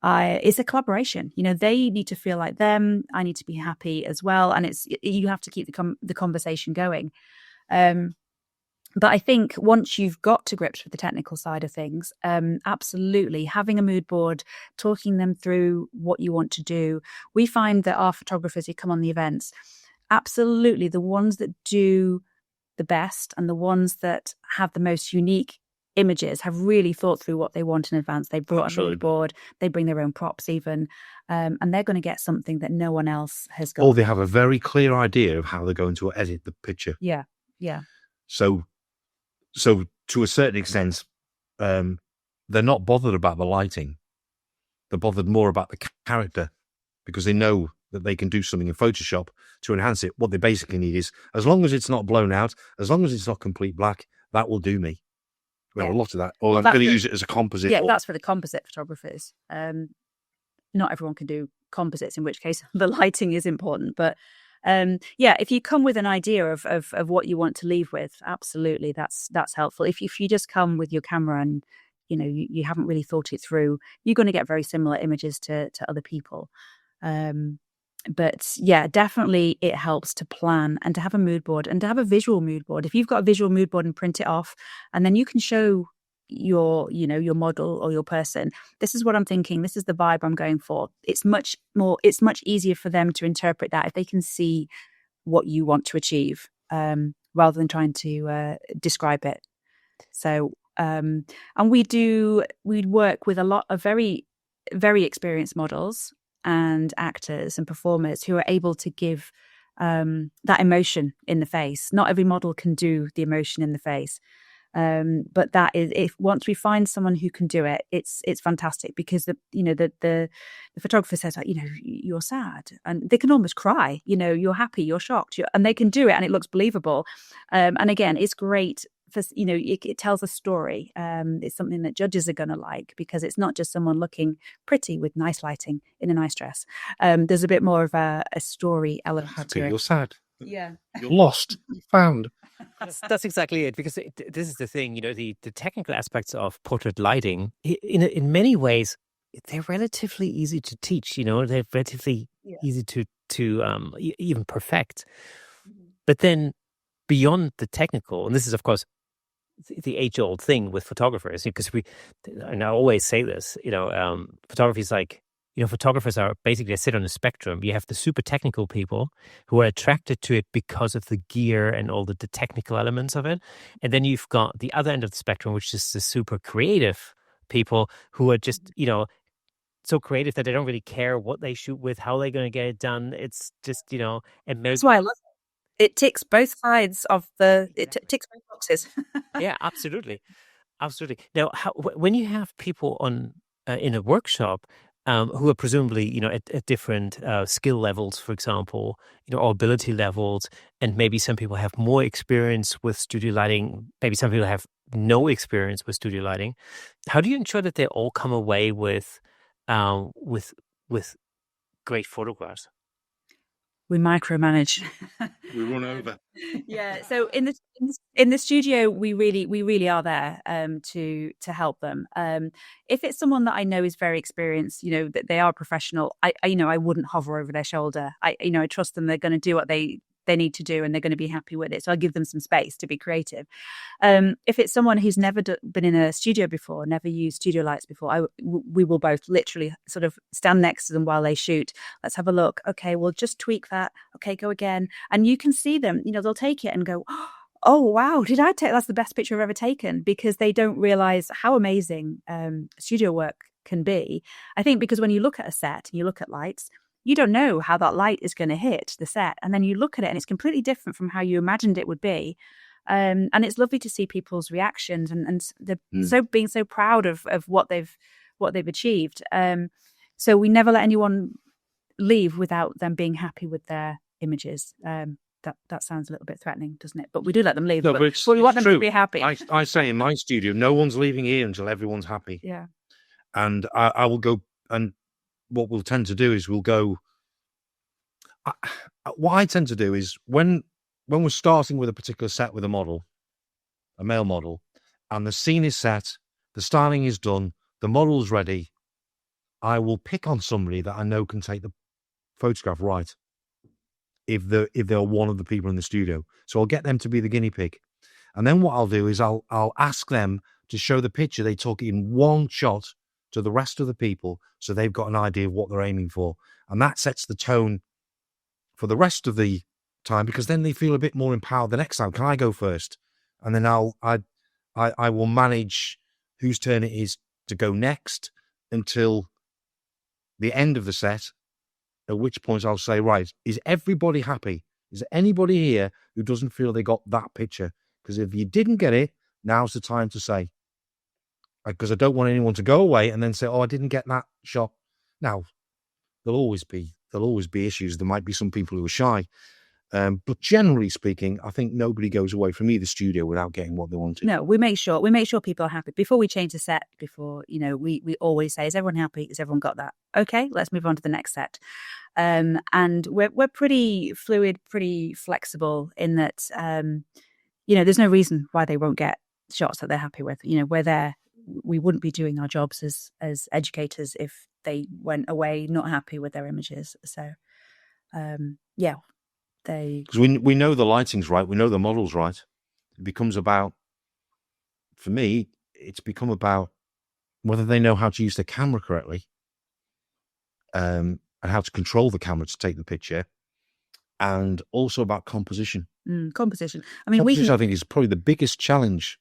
it's a collaboration. They need to feel like them. I need to be happy as well, and you have to keep the conversation going. But I think once you've got to grips with the technical side of things, absolutely having a mood board, talking them through what you want to do. We find that our photographers who come on the events, absolutely the ones that do the best and the ones that have the most unique images have really thought through what they want in advance. They brought a mood board, they bring their own props even, and they're going to get something that no one else has got. Or they have a very clear idea of how they're going to edit the picture. Yeah. So to a certain extent, they're not bothered about the lighting. They're bothered more about the character, because they know that they can do something in Photoshop to enhance it. What they basically need is, as long as it's not blown out, as long as it's not complete black, that will do me. Well, a lot of that. Or I'm going to use it as a composite. Yeah, that's for the composite photographers. Not everyone can do composites, in which case the lighting is important. But if you come with an idea of what you want to leave with, absolutely, that's helpful. If you just come with your camera and you haven't really thought it through, you're going to get very similar images to other people. But yeah, definitely it helps to plan and to have a mood board and to have a visual mood board. If you've got a visual mood board and print it off, and then you can show your model or your person, this is what I'm thinking, this is the vibe I'm going for. It's much easier for them to interpret that if they can see what you want to achieve, rather than trying to describe it. So and we'd work with a lot of very, very experienced models and actors and performers who are able to give that emotion in the face. Not every model can do the emotion in the face. But that is, if once we find someone who can do it, it's fantastic, because the photographer says, like, you're sad, and they can almost cry, you're happy, you're shocked, and they can do it and it looks believable. And again, it's great for, it tells a story. It's something that judges are going to like, because it's not just someone looking pretty with nice lighting in a nice dress. There's a bit more of a story element. You're happy, you're sad. Yeah. You're lost, found. That's exactly it, because this is the thing, the technical aspects of portrait lighting, in many ways, they're relatively easy to teach, they're relatively easy to even perfect. But then beyond the technical, and this is, of course, the age-old thing with photographers, because and I always say this, photography is like, photographers are basically, they sit on a spectrum. You have the super technical people who are attracted to it because of the gear and all the technical elements of it. And then you've got the other end of the spectrum, which is the super creative people who are just, so creative that they don't really care what they shoot with, how they're going to get it done. It's just, and that's why I love it. It ticks both sides of ticks both boxes. Yeah, absolutely. Absolutely. Now, when you have people on in a workshop, who are presumably, at different skill levels, for example, or ability levels, and maybe some people have more experience with studio lighting, maybe some people have no experience with studio lighting. How do you ensure that they all come away with great photographs? We micromanage. We run over. Yeah. So in the studio, we really are there to help them. If it's someone that I know is very experienced, that they are professional, I wouldn't hover over their shoulder. I trust them. They're going to do what they need to do, and they're going to be happy with it. So I give them some space to be creative. If it's someone who's never been in a studio before, never used studio lights before, we will both literally sort of stand next to them while they shoot. Let's have a look. Okay, we'll just tweak that. Okay, go again. And you can see them, they'll take it and go, oh, wow, that's the best picture I've ever taken, because they don't realize how amazing studio work can be. I think because when you look at a set and you look at lights, you don't know how that light is going to hit the set. And then you look at it and it's completely different from how you imagined it would be. And it's lovely to see people's reactions and they're being so proud of what they've achieved. So we never let anyone leave without them being happy with their images. That sounds a little bit threatening, doesn't it? But we do let them leave. No, but we want them to be happy. I say in my studio, no one's leaving here until everyone's happy. Yeah. And I will go, and what we'll tend to do is we'll go. What I tend to do is when we're starting with a particular set with a model, a male model, and the scene is set, the styling is done, the model's ready, I will pick on somebody that I know can take the photograph right. If they're one of the people in the studio, so I'll get them to be the guinea pig, and then what I'll do is I'll ask them to show the picture they took in one shot to the rest of the people, so they've got an idea of what they're aiming for, and that sets the tone for the rest of the time, because then they feel a bit more empowered the next time. Can I go first? And then I will manage whose turn it is to go next until the end of the set, at which point I'll say, right, is everybody happy? Is there anybody here who doesn't feel they got that picture? Because if you didn't get it, now's the time to say. Because I don't want anyone to go away and then say, oh, I didn't get that shot. Now, there'll always be issues. There might be some people who are shy. But generally speaking, I think nobody goes away from either studio without getting what they wanted. No, we make sure people are happy before we change the set. Before, we always say, is everyone happy? Has everyone got that? Okay, let's move on to the next set. And we're pretty fluid, pretty flexible in that, there's no reason why they won't get shots that they're happy with. We're there. We wouldn't be doing our jobs as educators if they went away not happy with their images. So, because we know the lighting's right, we know the model's right. It becomes about, for me, it's become about whether they know how to use the camera correctly, and how to control the camera to take the picture, and also about composition. Composition. I mean, I think is probably the biggest challenge.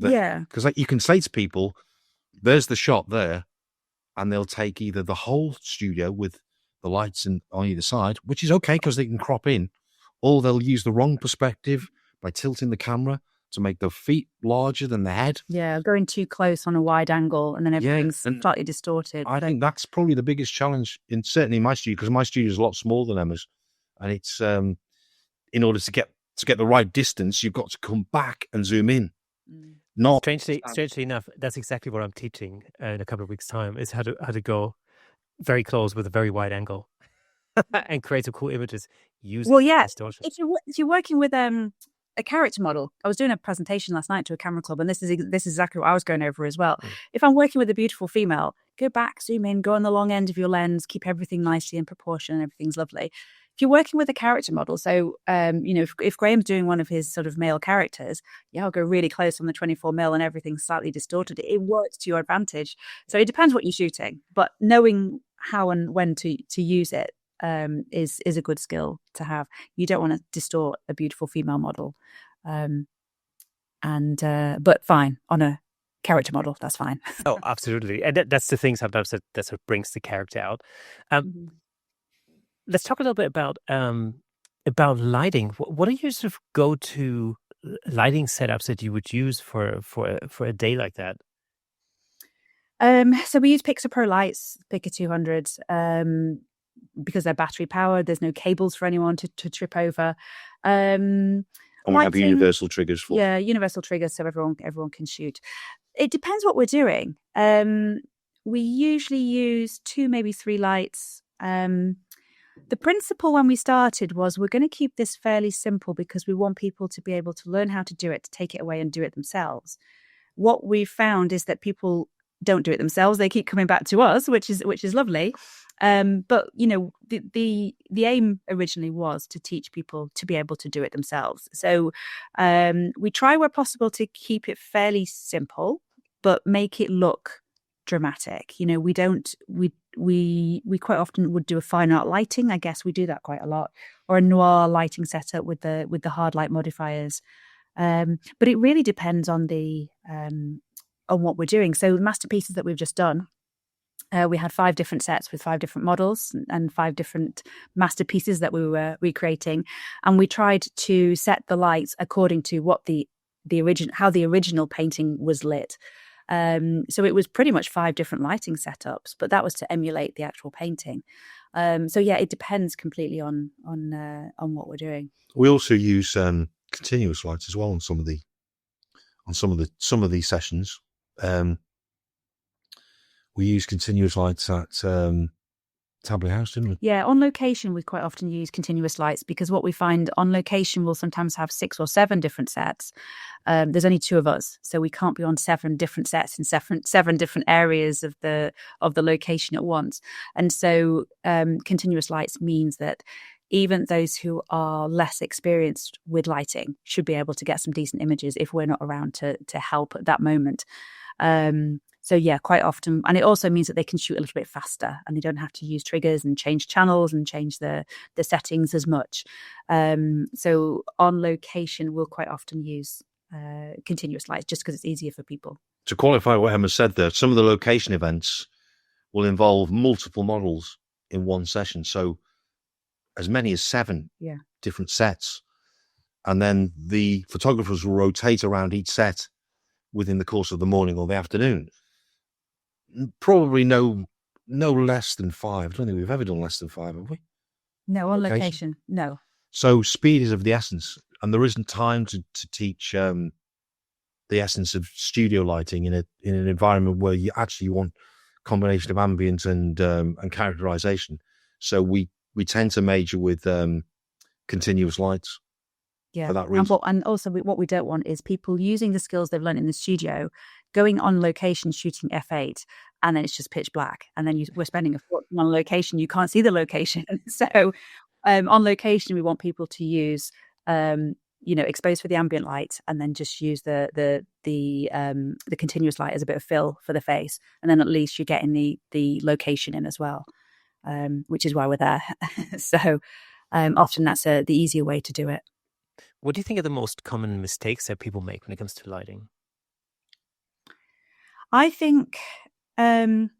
Because you can say to people, "There's the shot there," and they'll take either the whole studio with the lights on either side, which is okay because they can crop in, or they'll use the wrong perspective by tilting the camera to make the feet larger than the head. Yeah, going too close on a wide angle, and then everything's slightly distorted. I think that's probably the biggest challenge, certainly in my studio, because my studio is a lot smaller than Emma's, and it's in order to get the right distance, you've got to come back and zoom in. Not strangely enough, that's exactly what I'm teaching in a couple of weeks' time, is how to go very close with a very wide angle and create some cool images using distortion. If you're working with a character model, I was doing a presentation last night to a camera club, and this is exactly what I was going over as well. If I'm working with a beautiful female, go back, zoom in, go on the long end of your lens, keep everything nicely in proportion, and everything's lovely. If you're working with a character model, so if Graham's doing one of his sort of male characters, I'll go really close on the 24mm and everything's slightly distorted. It works to your advantage. So it depends what you're shooting, but knowing how and when to use it is a good skill to have. You don't want to distort a beautiful female model, but fine on a character model, that's fine. Oh, absolutely, and that's the thing sometimes that sort of brings the character out. Let's talk a little bit about lighting. What are your sort of go-to lighting setups that you would use for a day like that? So we use Pixar Pro lights, Pica 200s, because they're battery powered. There's no cables for anyone to trip over. And we have universal triggers for. Yeah, universal triggers so everyone can shoot. It depends what we're doing. We usually use 2, maybe 3 lights. The principle when we started was we're going to keep this fairly simple because we want people to be able to learn how to do it, to take it away and do it themselves. What we've found is that people don't do it themselves. They keep coming back to us, which is lovely. But the aim originally was to teach people to be able to do it themselves. So we try where possible to keep it fairly simple, but make it look dramatic. We quite often would do a fine art lighting. I guess we do that quite a lot, or a noir lighting setup with the hard light modifiers. But it really depends on on what we're doing. So the masterpieces that we've just done, we had 5 different sets with 5 different models and 5 different masterpieces that we were recreating, and we tried to set the lights according to what how the original painting was lit. So it was pretty much 5 different lighting setups, but that was to emulate the actual painting. So it depends completely on what we're doing. We also use continuous lights as well on some of these sessions. We use continuous lights at Tablet House, didn't we? Yeah, on location, we quite often use continuous lights because what we find on location, we'll sometimes have 6 or 7 different sets. There's only 2 of us, so we can't be on 7 different sets in seven different areas of the location at once. And so continuous lights means that even those who are less experienced with lighting should be able to get some decent images if we're not around to help at that moment. So yeah, quite often, and it also means that they can shoot a little bit faster, and they don't have to use triggers and change channels and change the settings as much. So on location, we'll quite often use continuous lights just because it's easier for people. To qualify what Emma said there, some of the location events will involve multiple models in one session, so as many as 7 different sets, and then the photographers will rotate around each set within the course of the morning or the afternoon. Probably no less than 5. I don't think we've ever done less than 5, have we? No, on location, no. So speed is of the essence, and there isn't time to teach the essence of studio lighting in an environment where you actually want combination of ambient and characterization. So we tend to major with continuous lights. Yeah, for that reason. and also what we don't want is people using the skills they've learned in the studio, going on location shooting f8, and then it's just pitch black, and then we're spending a fortune on location. You can't see the location, so on location we want people to use expose for the ambient light, and then just use the continuous light as a bit of fill for the face, and then at least you're getting the location in as well, which is why we're there. So often that's the easier way to do it. What do you think are the most common mistakes that people make when it comes to lighting? I think not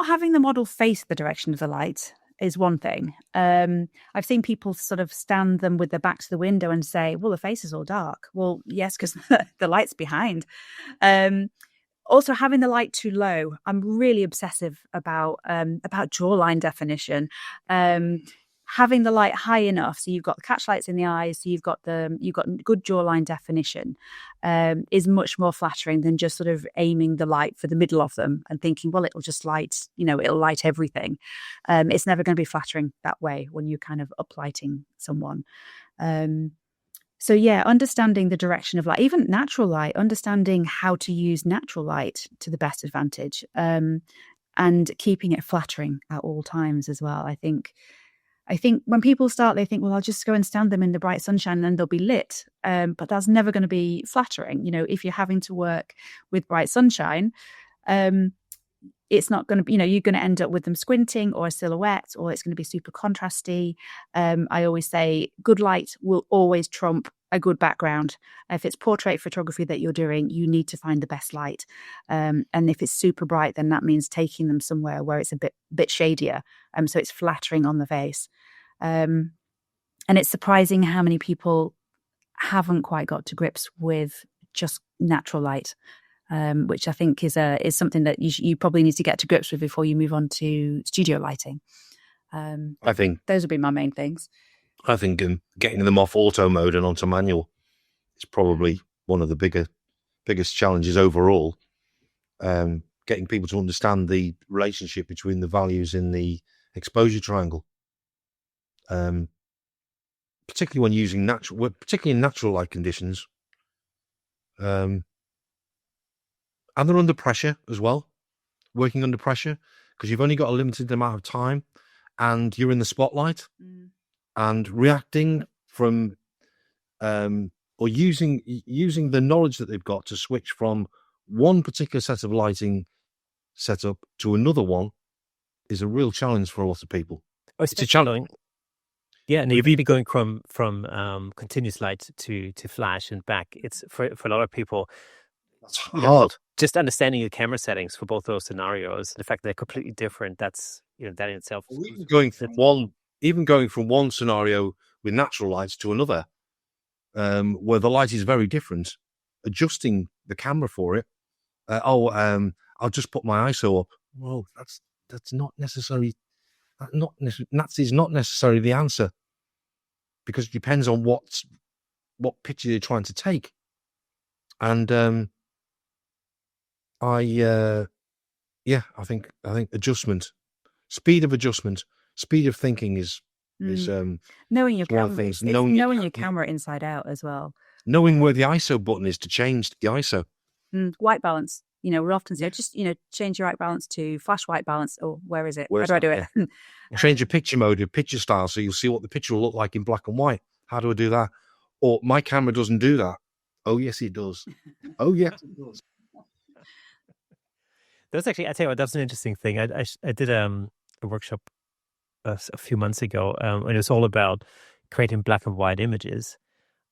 having the model face the direction of the light is one thing. I've seen people sort of stand them with their back to the window and say, well, the face is all dark. Well, yes, because the light's behind. Also, having the light too low. I'm really obsessive about jawline definition. Having the light high enough so you've got the catch lights in the eyes, so you've got good jawline definition, is much more flattering than just sort of aiming the light for the middle of them and thinking, well, it'll just light, it'll light everything. It's never going to be flattering that way when you're kind of uplighting someone. So yeah, understanding the direction of light, even natural light, understanding how to use natural light to the best advantage, and keeping it flattering at all times as well. I think when people start, they think, well, I'll just go and stand them in the bright sunshine and then they'll be lit. But that's never going to be flattering. If you're having to work with bright sunshine, it's not going to be, you're going to end up with them squinting or a silhouette, or it's going to be super contrasty. I always say good light will always trump a good background. If it's portrait photography that you're doing, you need to find the best light. And if it's super bright, then that means taking them somewhere where it's a bit shadier. So it's flattering on the face. And it's surprising how many people haven't quite got to grips with just natural light. Which I think is something that you probably need to get to grips with before you move on to studio lighting. I think those would be my main things. I think getting them off auto mode and onto manual is probably one of the biggest challenges overall. Getting people to understand the relationship between the values in the exposure triangle, particularly when using particularly in natural light conditions. And they're under pressure as well, working under pressure, because you've only got a limited amount of time and you're in the spotlight, and reacting from or using the knowledge that they've got to switch from one particular set of lighting setup to another one is a real challenge for a lot of people. Oh, it's a challenge. Yeah, and you're really going from continuous light to flash and back. It's for a lot of people. That's hard. Just understanding the camera settings for both those scenarios, the fact that they're completely different, that's that in itself. Even going from one scenario with natural lights to another, where the light is very different, adjusting the camera for it. I'll just put my ISO up. Well, that's not necessarily. That is not necessarily the answer, because it depends on what picture you're trying to take. And I think adjustment speed of adjustment, speed of thinking is knowing your one of camera, the things. knowing your camera inside out as well. Knowing where the ISO button is to change the ISO. White balance. We're often just change your white balance to flash white balance, or where is it? Where's How do I do it? Change your picture mode, your picture style, so you'll see what the picture will look like in black and white. How do I do that? Or my camera doesn't do that. Oh yes, it does. Oh yes, it does. That's actually, I tell you what, that's an interesting thing. I did a workshop a few months ago, and it was all about creating black and white images.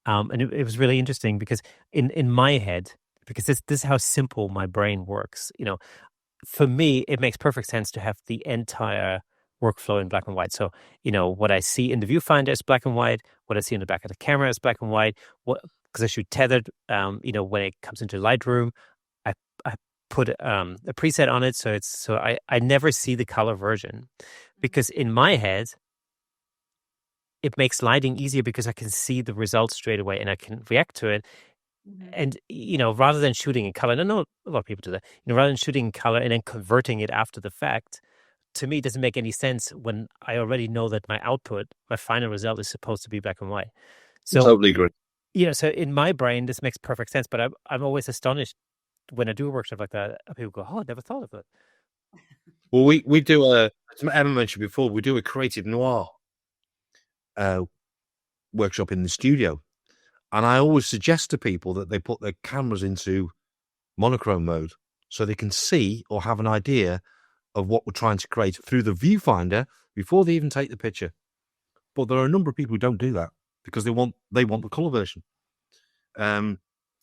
And it was really interesting because in my head, because this is how simple my brain works. For me, it makes perfect sense to have the entire workflow in black and white. So, what I see in the viewfinder is black and white. What I see in the back of the camera is black and white. Because I shoot tethered, when it comes into Lightroom, I put a preset on it, so I never see the color version, because in my head, it makes lighting easier because I can see the results straight away and I can react to it. And, rather than shooting in color, and I know a lot of people do that, rather than shooting in color and then converting it after the fact, to me, it doesn't make any sense when I already know that my output, my final result is supposed to be black and white. So, totally agree. So in my brain, this makes perfect sense, but I'm always astonished when I do a workshop like that. People go, "Oh, I never thought of it." Well, we do as Emma mentioned before, we do a creative noir workshop in the studio. And I always suggest to people that they put their cameras into monochrome mode so they can see or have an idea of what we're trying to create through the viewfinder before they even take the picture. But there are a number of people who don't do that because they want the color version. And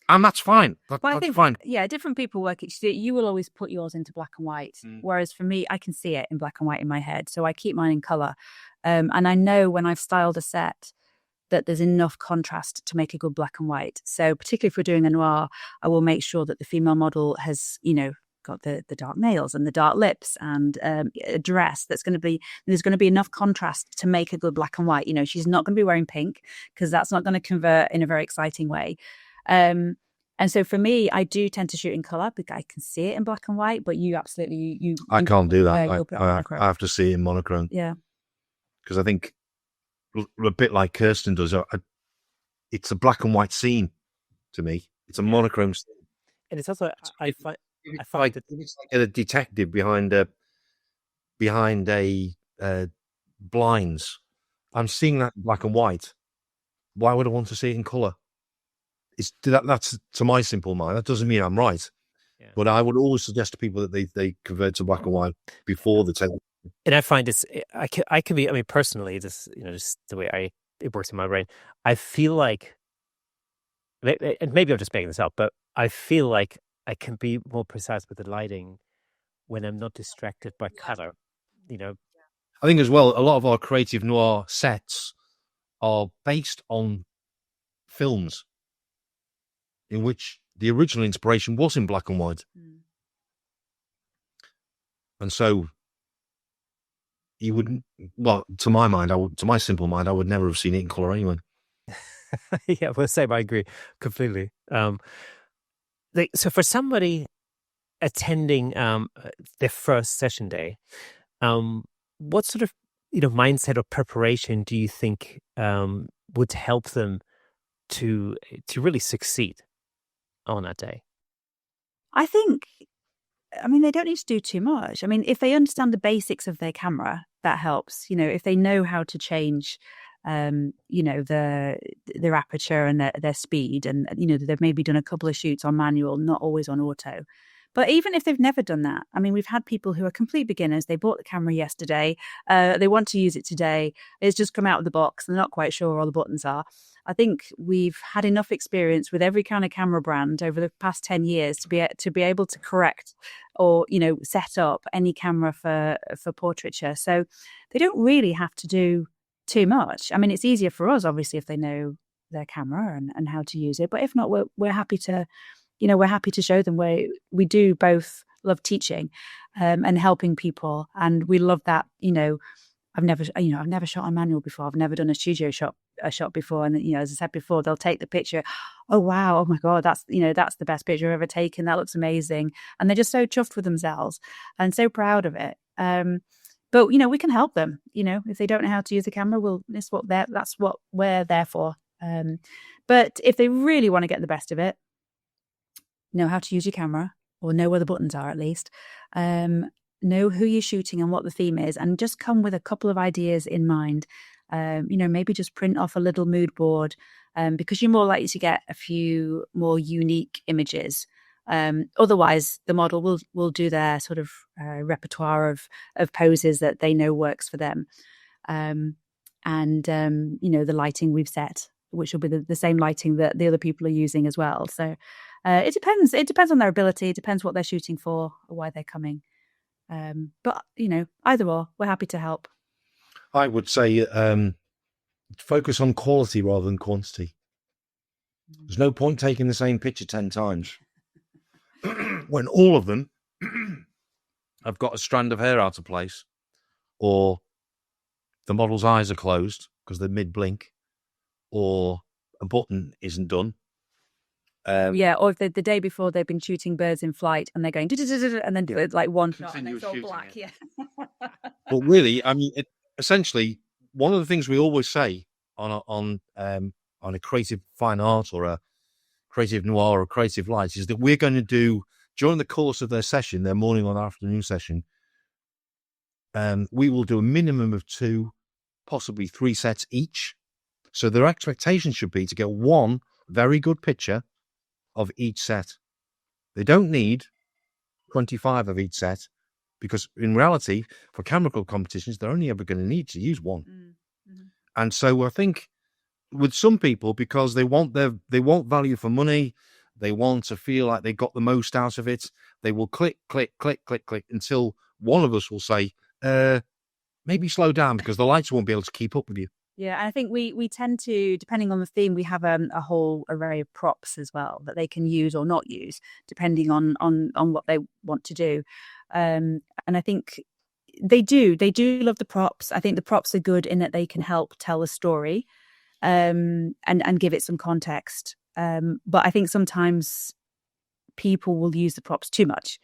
that's fine. I think, fine. Yeah, different people work. You will always put yours into black and white, whereas for me, I can see it in black and white in my head, so I keep mine in color. And I know when I've styled a set that there's enough contrast to make a good black and white. So particularly if we're doing a noir, I will make sure that the female model has, got the dark nails and the dark lips and a dress there's going to be enough contrast to make a good black and white. She's not going to be wearing pink because that's not going to convert in a very exciting way. And so for me, I do tend to shoot in color because I can see it in black and white, but you absolutely, I can't do that. I have to see it in monochrome. Yeah. Because I think a bit like Kirsten does, it's a black and white scene to me. It's a monochrome scene. And it's also, I find it's like a detective behind a blinds. I'm seeing that in black and white. Why would I want to see it in color? That's to my simple mind. That doesn't mean I'm right, but I would always suggest to people that they convert to black and white before the take. And I find this, I can be, personally, this, just the way it works in my brain. I feel like, and maybe I'm just making this up, but I feel like I can be more precise with the lighting when I'm not distracted by color, I think as well, a lot of our creative noir sets are based on films in which the original inspiration was in black and white. And so you wouldn't, well, to my mind, to my simple mind, I would never have seen it in color anyway. Yeah, well, same. I agree completely. So for somebody attending their first session day, what sort of mindset or preparation do you think would help them to really succeed on that day? I think, they don't need to do too much. If they understand the basics of their camera, that helps. If they know how to change, their aperture and their speed, and they've maybe done a couple of shoots on manual, not always on auto. But even if they've never done that, we've had people who are complete beginners. They bought the camera yesterday. They want to use it today. It's just come out of the box. They're not quite sure where all the buttons are. I think we've had enough experience with every kind of camera brand over the past 10 years to be able to correct or, set up any camera for portraiture. So they don't really have to do too much. It's easier for us, obviously, if they know their camera and how to use it. But if not, we're happy to, we're happy to show them. We do both love teaching and helping people, and we love that. I've never shot on manual before. I've never done a studio shot before, and as I said before, they'll take the picture. Oh wow! Oh my god, that's the best picture I've ever taken. That looks amazing, and they're just so chuffed with themselves and so proud of it. But we can help them. If they don't know how to use a camera, that's what we're there for. But if they really want to get the best of it, know how to use your camera, or know where the buttons are at least. Know who you're shooting and what the theme is, and just come with a couple of ideas in mind. Maybe just print off a little mood board, because you're more likely to get a few more unique images. Otherwise, the model will do their sort of repertoire of poses that they know works for them. The lighting we've set, which will be the same lighting that the other people are using as well. So it depends. It depends on their ability. It depends what they're shooting for or why they're coming. But either or, we're happy to help. I would say focus on quality rather than quantity. There's no point taking the same picture 10 times when all of them have got a strand of hair out of place, or the model's eyes are closed because they're mid-blink, or a button isn't done. Or if the day before they've been shooting birds in flight and they're going and then like one shot and then it's all black. Yeah. But really, I mean, essentially, one of the things we always say on a creative fine art or a creative noir or a creative light is that we're going to do, during the course of their session, their morning or afternoon session, we will do a minimum of 2, possibly 3 sets each. So their expectation should be to get one very good picture of each set. They don't need 25 of each set, because in reality, for camera club competitions, they're only ever going to need to use one. Mm-hmm. And so I think with some people, because they want value for money, they want to feel like they got the most out of it, they will click, click, click, click, click until one of us will say, maybe slow down, because the lights won't be able to keep up with you. Yeah, and I think we tend to, depending on the theme, we have a whole array of props as well that they can use or not use, depending on what they want to do. And I think they do love the props. I think the props are good in that they can help tell a story, and give it some context. But I think sometimes people will use the props too much.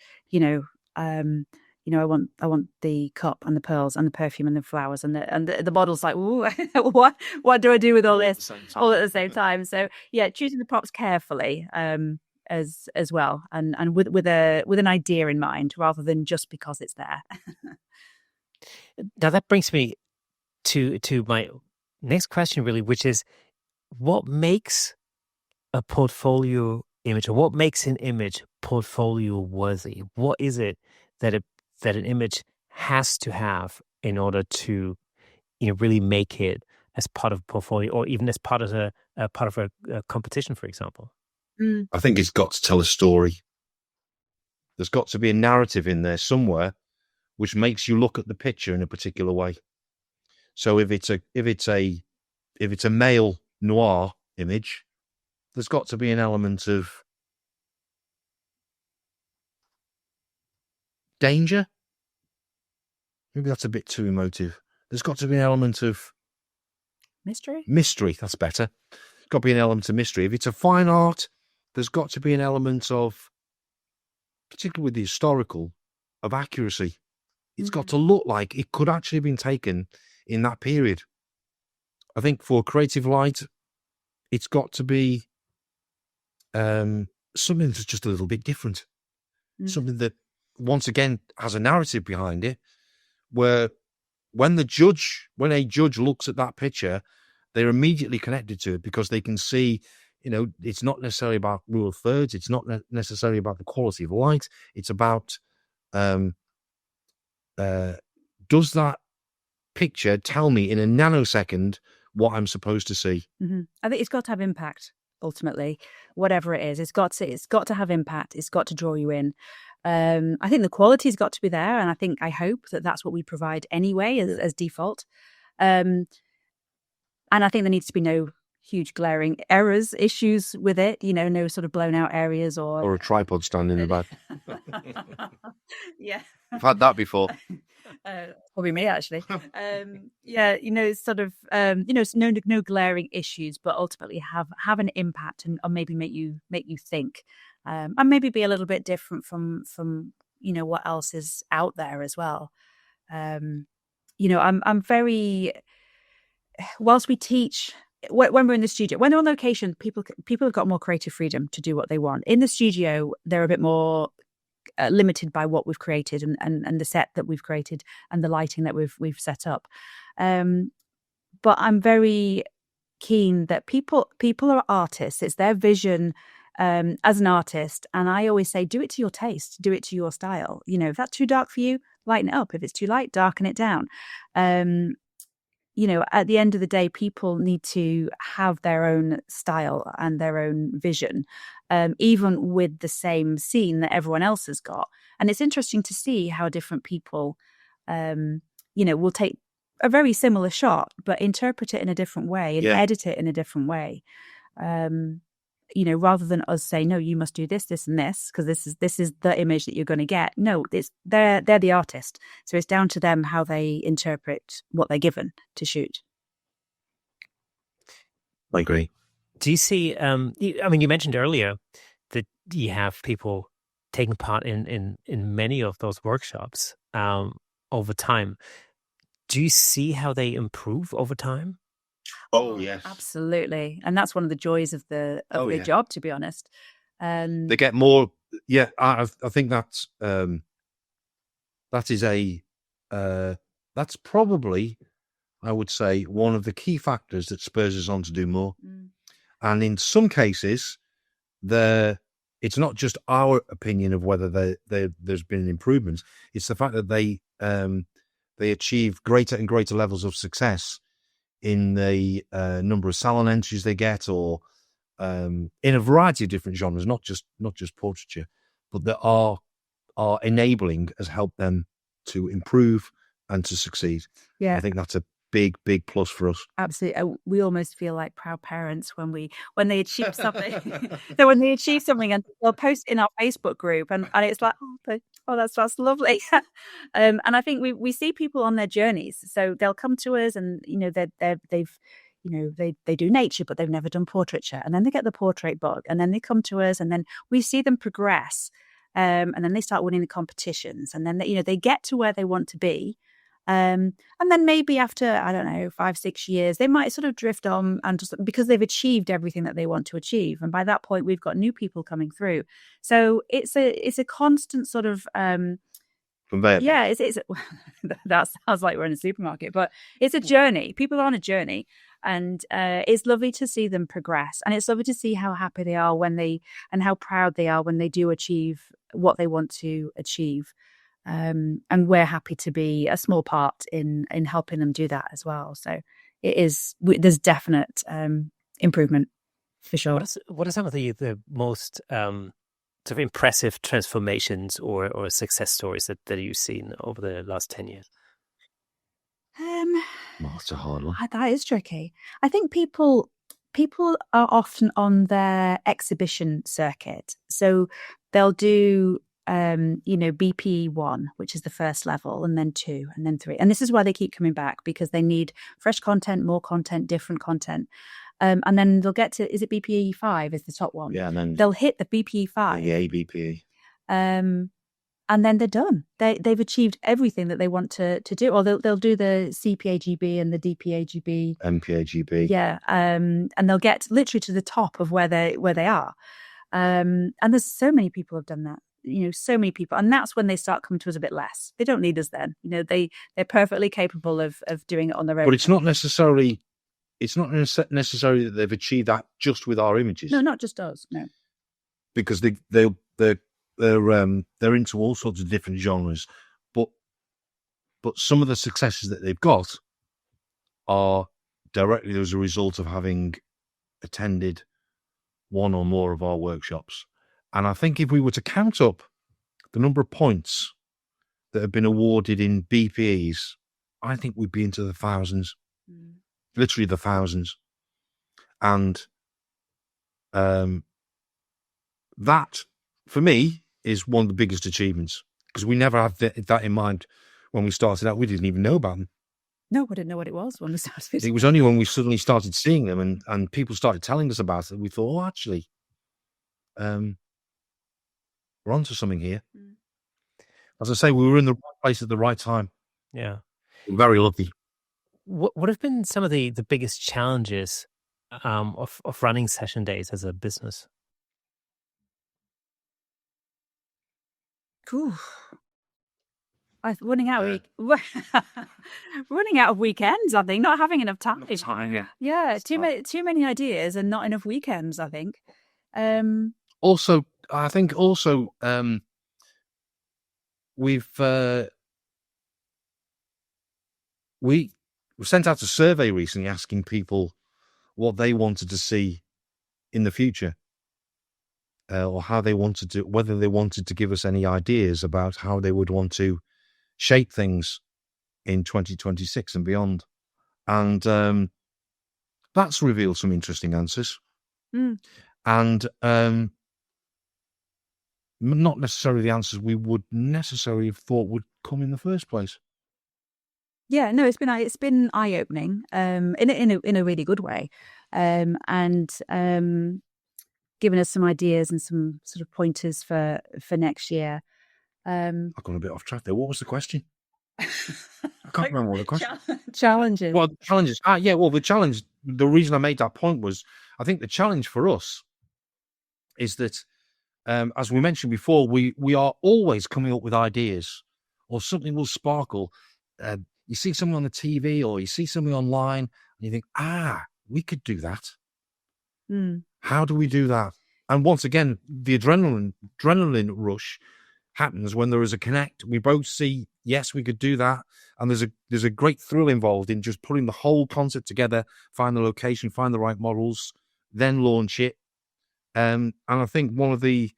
I want the cup and the pearls and the perfume and the flowers and the model's like, ooh, what do I do with all this all at the same time? So yeah, choosing the props carefully, as well, and with an idea in mind rather than just because it's there. Now that brings me to my next question, really, which is, what makes a portfolio image, or what makes an image portfolio worthy? What is it that an image has to have in order to really make it as part of a portfolio, or even as part of a competition, for example? I think it's got to tell a story. There's got to be a narrative in there somewhere which makes you look at the picture in a particular way. So if it's a male noir image, there's got to be an element of danger. Maybe that's a bit too emotive. There's got to be an element of mystery. That's better. There's got to be an element of mystery. If it's a fine art, there's got to be an element of, particularly with the historical, of accuracy. It's got to look like it could actually have been taken in that period. I think for creative light, it's got to be something that's just a little bit different. Something that, once again, has a narrative behind it, where when a judge looks at that picture, they're immediately connected to it, because they can see, it's not necessarily about rule of thirds. It's not necessarily about the quality of light. It's about, does that picture tell me in a nanosecond what I'm supposed to see? Mm-hmm. I think it's got to have impact. Ultimately, whatever it is, it's got to have impact. It's got to draw you in. I think the quality's got to be there, and I hope that that's what we provide anyway as default. And I think there needs to be no huge glaring issues with it. No sort of blown out areas or a tripod stand in the back. Yeah, I've had that before. Probably me, actually. Sort of no glaring issues, but ultimately have an impact and maybe make you think, and maybe be a little bit different from what else is out there as well. I'm very, whilst we teach, when we're in the studio, when they're on location, people have got more creative freedom to do what they want. In the studio, they're a bit more limited by what we've created and the set that we've created and the lighting that we've set up. But I'm very keen that people are artists. It's their vision as an artist, and I always say, do it to your taste, do it to your style. If that's too dark for you, lighten it up. If it's too light, darken it down. At the end of the day, people need to have their own style and their own vision, even with the same scene that everyone else has got. And it's interesting to see how different people, will take a very similar shot, but interpret it in a different way and edit it in a different way. Rather than us say, no, you must do this, this, and this, because this is the image that you're going to get. No, they're the artist, so it's down to them how they interpret what they're given to shoot. I agree. Do you see? You mentioned earlier that you have people taking part in many of those workshops over time. Do you see how they improve over time? Oh, yes. Absolutely. And that's one of the joys of the job, to be honest. They get more. Yeah, I think that's probably, I would say, one of the key factors that spurs us on to do more. And in some cases, it's not just our opinion of whether there's been improvements. It's the fact that they achieve greater and greater levels of success in the number of salon entries they get, or in a variety of different genres, not just portraiture, but that are enabling has helped them to improve and to succeed. Yeah, I think that's a big plus for us. Absolutely. We almost feel like proud parents when they achieve something. When they achieve something, and they'll post in our Facebook group, and it's like, that's lovely. And I think we see people on their journeys, so they'll come to us, and they do nature, but they've never done portraiture, and then they get the portrait bug, and then they come to us, and then we see them progress, and then they start winning the competitions, and then they get to where they want to be. And then maybe after, I don't know, 5-6 years, they might sort of drift on, and just because they've achieved everything that they want to achieve. And by that point, we've got new people coming through. So it's a constant sort of conveyor. Yeah, it's that sounds like we're in a supermarket, but it's a journey. People are on a journey, and it's lovely to see them progress, and it's lovely to see how happy they are and how proud they are when they do achieve what they want to achieve. And we're happy to be a small part in helping them do that as well. So there's definite improvement for sure. What are some of the most sort of impressive transformations or success stories that you've seen over the last 10 years? It's a hard one. That is tricky. I think people are often on their exhibition circuit, so they'll do BP 1, which is the first level, and then 2, and then 3. And this is why they keep coming back, because they need fresh content, more content, different content. And then they'll get to, is it BPE 5 is the top one? Yeah, and then they'll hit the BPE 5. Yeah, BPE. And then they're done. They've achieved everything that they want to do. Or they'll do the CPAGB and the DPAGB. MPAGB. Yeah. And they'll get literally to the top of where they are. And there's so many people have done that. So many people, and that's when they start coming to us a bit less. They don't need us then. They're perfectly capable of doing it on their own. But it's not necessarily that they've achieved that just with our images. No, not just us. No, because they're into all sorts of different genres, but some of the successes that they've got are directly as a result of having attended one or more of our workshops. And I think if we were to count up the number of points that have been awarded in BPEs, I think we'd be into the thousands, literally the thousands. And that, for me, is one of the biggest achievements, because we never had that in mind when we started out. We didn't even know about them. No, we didn't know what it was when we started. It was only when we suddenly started seeing them and people started telling us about it, we thought, actually, we're onto something here. As I say, we were in the right place at the right time. Yeah. Very lucky. What have been some of the biggest challenges of running session days as a business? Cool. Running out running out of weekends. I think not having enough time. Yeah, too many ideas and not enough weekends. I think. Also, I think we've we sent out a survey recently asking people what they wanted to see in the future, or how they wanted to, whether they wanted to give us any ideas about how they would want to shape things in 2026 and beyond. And that's revealed some interesting answers. And not necessarily the answers we would necessarily have thought would come in the first place. Yeah, no, it's been eye-opening, in a really good way, and giving us some ideas and some sort of pointers for next year. I've gone a bit off track there. What was the question? I can't remember what the question. Challenges. Well, challenges. Yeah. Well, the challenge. The reason I made that point was, I think the challenge for us is that, as we mentioned before, we are always coming up with ideas, or something will sparkle. You see something on the TV, or you see something online, and you think, we could do that. How do we do that? And once again, the adrenaline rush happens when there is a connect. We both see, yes, we could do that. And there's a great thrill involved in just putting the whole concept together, find the location, find the right models, then launch it. And I think one of the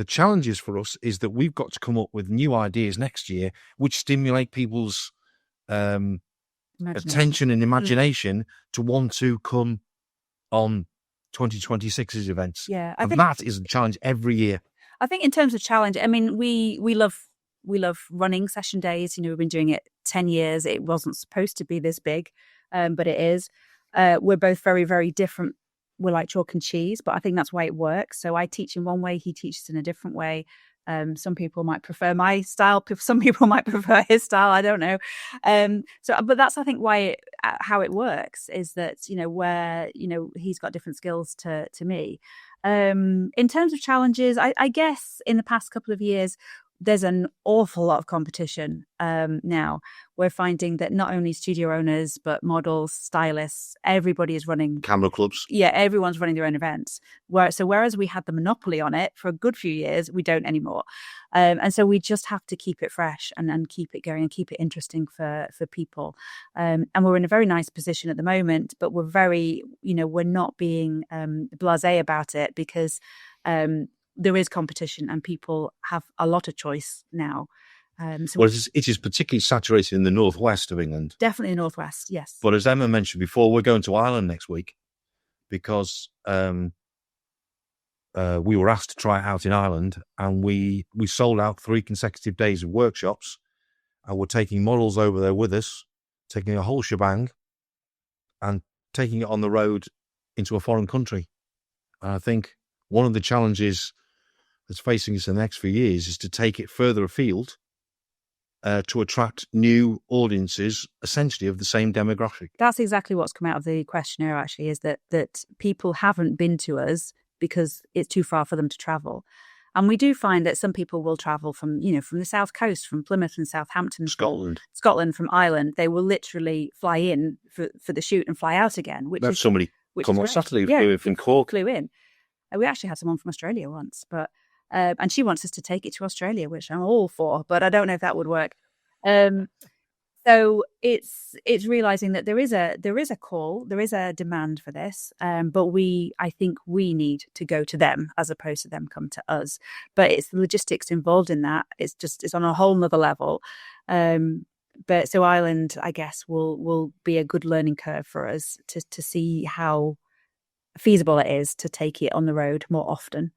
challenges for us is that we've got to come up with new ideas next year, which stimulate people's attention and imagination to want to come on 2026's events. Yeah, I think that is a challenge every year. I think in terms of challenge, I mean, we love running session days. We've been doing it 10 years. It wasn't supposed to be this big, but it is. We're both very, very different. We're like chalk and cheese, but I think that's why it works. So I teach in one way, he teaches in a different way. Some people might prefer my style. Some people might prefer his style. I don't know. But that's, I think, why how it works is that, where, he's got different skills to me. In terms of challenges, I guess in the past couple of years, there's an awful lot of competition now. We're finding that not only studio owners, but models, stylists, everybody is running camera clubs. Yeah, everyone's running their own events. Whereas we had the monopoly on it for a good few years, we don't anymore. And so we just have to keep it fresh and keep it going and keep it interesting for people. And we're in a very nice position at the moment, but we're very, we're not being blasé about it because there is competition and people have a lot of choice now. It is particularly saturated in the northwest of England. Definitely the northwest, yes. But as Emma mentioned before, we're going to Ireland next week because we were asked to try it out in Ireland, and we sold out 3 consecutive days of workshops, and we're taking models over there with us, taking a whole shebang and taking it on the road into a foreign country. And I think one of the challenges that's facing us in the next few years is to take it further afield to attract new audiences, essentially of the same demographic. That's exactly what's come out of the questionnaire, actually, is that people haven't been to us because it's too far for them to travel. And we do find that some people will travel from the South Coast, from Plymouth and Southampton. Scotland, from Ireland. They will literally fly in for the shoot and fly out again. We had somebody come on Saturday flew in from Cork. Flew in. We actually had someone from Australia once, but and she wants us to take it to Australia, which I'm all for, but I don't know if that would work. So it's realizing that there is a call, there is a demand for this, but I think we need to go to them as opposed to them come to us. But it's the logistics involved in that. It's on a whole nother level. But so Ireland, I guess, will be a good learning curve for us to see how feasible it is to take it on the road more often.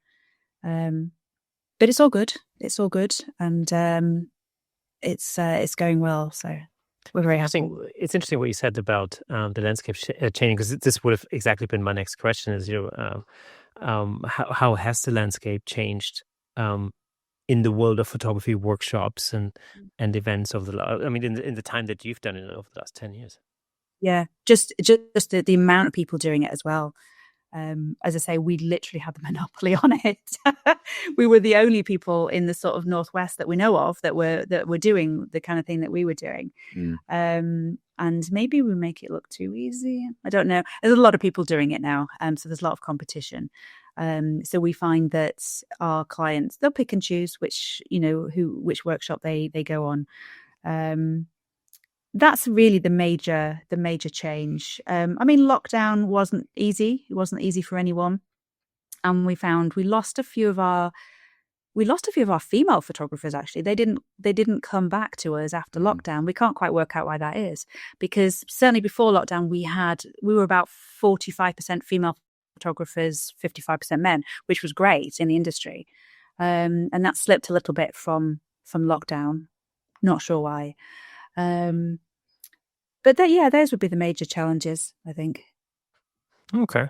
But it's all good. It's all good, and it's going well. So we're very happy. It's interesting what you said about the landscape changing, because this would have exactly been my next question: is how has the landscape changed in the world of photography workshops and events over in the time that you've done it over the last 10 years? Yeah, just the amount of people doing it as well. As I say, we literally had the monopoly on it. We were the only people in the sort of Northwest that we know of that were doing the kind of thing that we were doing. And maybe we make it look too easy. I don't know. There's a lot of people doing it now, so there's a lot of competition. So we find that our clients, they'll pick and choose which workshop they go on. That's really the major change. Lockdown wasn't easy. It wasn't easy for anyone, and we found we lost a few of our female photographers. Actually, they didn't come back to us after lockdown. We can't quite work out why that is, because certainly before lockdown we were about 45% female photographers, 55% men, which was great in the industry, and that slipped a little bit from lockdown. Not sure why. But those would be the major challenges, I think. Okay.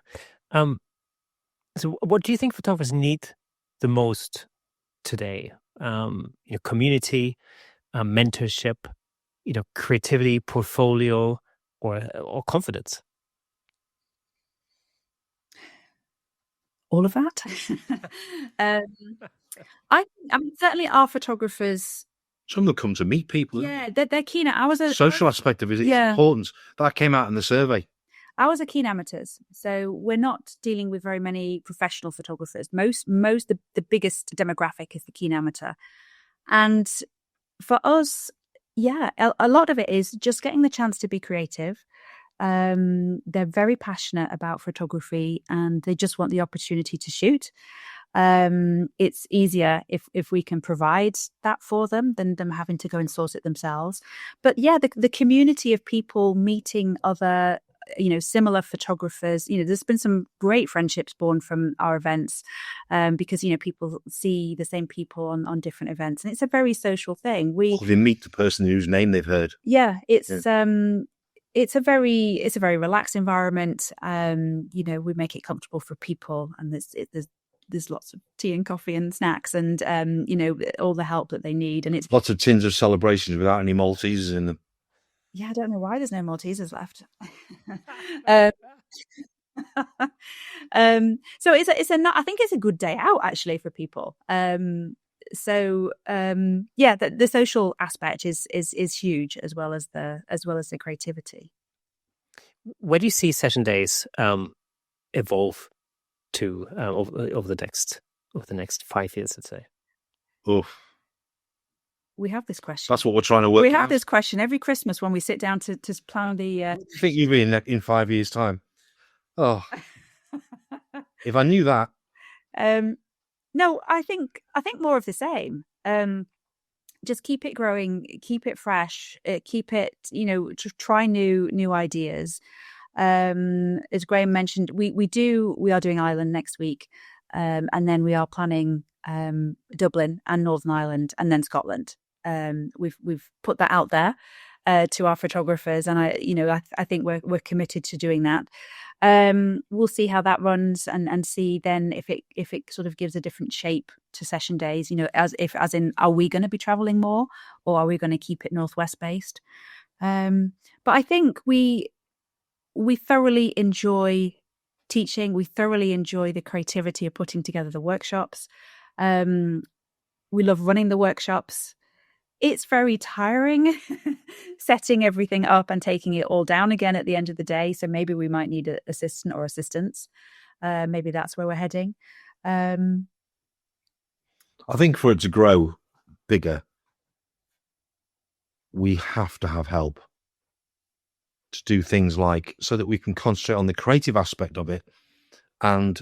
So what do you think photographers need the most today? Community, mentorship, creativity, portfolio, or confidence? All of that. Certainly our photographers. Some of them come to meet people. Yeah, they're keen. Social aspect of it is important. That came out in the survey. Ours are keen amateurs, so we're not dealing with very many professional photographers. The biggest demographic is the keen amateur, and for us, a lot of it is just getting the chance to be creative. They're very passionate about photography, and they just want the opportunity to shoot. It's easier if we can provide that for them than them having to go and source it themselves. But the community of people meeting other similar photographers, there's been some great friendships born from our events, because people see the same people on different events, and it's a very social thing. They meet the person whose name they've heard. It's a very relaxed environment. We make it comfortable for people, and there's lots of tea and coffee and snacks, and all the help that they need. And it's lots of tins of celebrations without any Maltesers in them. Yeah, I don't know why there's no Maltesers left. So I think it's a good day out actually for people. The social aspect is huge, as well as the creativity. Where do you see session days evolve to over the next 5 years, let's say? We have this question. That's what we're trying to work. We have this question every Christmas when we sit down to plan the. What do you think you'll be in 5 years' time? Oh, if I knew that. No, I think more of the same. Just keep it growing, keep it fresh, keep it, try new ideas. As Graham mentioned, we are doing Ireland next week, and then we are planning Dublin and Northern Ireland, and then Scotland. We've put that out there to our photographers, and I think we're committed to doing that. We'll see how that runs, and see then if it sort of gives a different shape to session days. As in, are we going to be traveling more, or are we going to keep it Northwest based? But I think we thoroughly enjoy teaching. We thoroughly enjoy the creativity of putting together the workshops. We love running the workshops. It's very tiring setting everything up and taking it all down again at the end of the day. So maybe we might need an assistant or assistants. Maybe that's where we're heading. I think for it to grow bigger, we have to have help to do things like, so that we can concentrate on the creative aspect of it and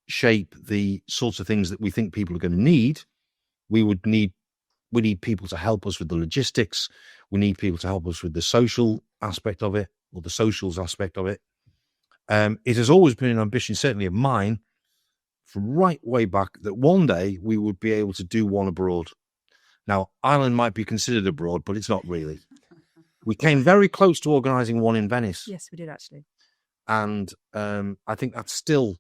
shape the sorts of things that we think people are going to need. We need people to help us with the logistics. We need people to help us with the social aspect of it, or the socials aspect of it. It has always been an ambition, certainly of mine, from right way back, that one day we would be able to do one abroad. Now, Ireland might be considered abroad, but it's not really. We came very close to organising one in Venice. Yes, we did actually. And I think that's still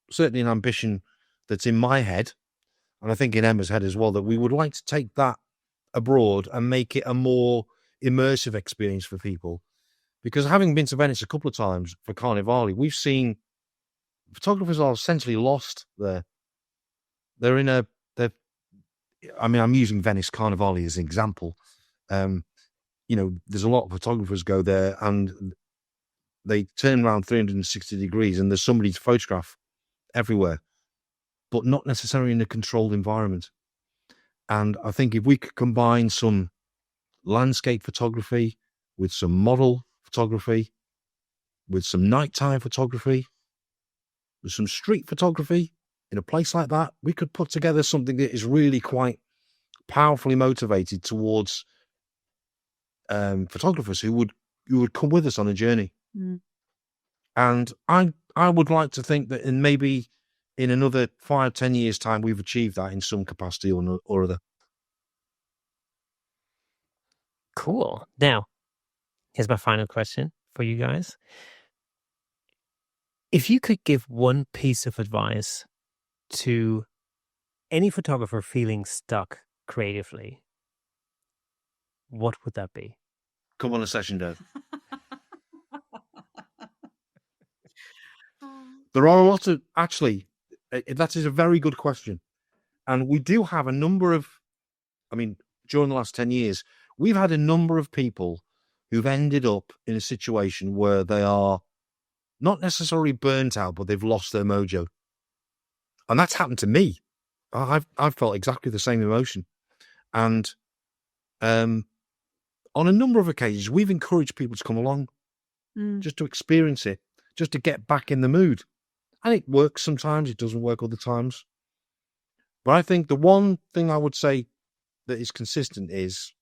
certainly an ambition that's in my head. and I think in Emma's head as well, that we would like to take that abroad and make it a more immersive experience for people. Because having been to Venice a couple of times for Carnivale, we've seen photographers are essentially lost there. I'm using Venice Carnivale as an example. There's a lot of photographers go there and they turn around 360 degrees and there's somebody to photograph everywhere, but not necessarily in a controlled environment. And I think if we could combine some landscape photography with some model photography, with some nighttime photography, with some street photography in a place like that, we could put together something that is really quite powerfully motivated towards photographers who would come with us on a journey. And I would like to think that maybe in another 5-10 years time we've achieved that in some capacity or other. Cool. Now, here's my final question for you guys. If you could give one piece of advice to any photographer feeling stuck creatively, what would that be? Come on a session, Dave. There are a lot of, actually, that is a very good question. And we do have a number of, during the last 10 years, we've had a number of people who've ended up in a situation where they are not necessarily burnt out, but they've lost their mojo. And that's happened to me. I've felt exactly the same emotion. And on a number of occasions, we've encouraged people to come along just to experience it, just to get back in the mood. And it works sometimes, it doesn't work other times. But I think the one thing I would say that is consistent is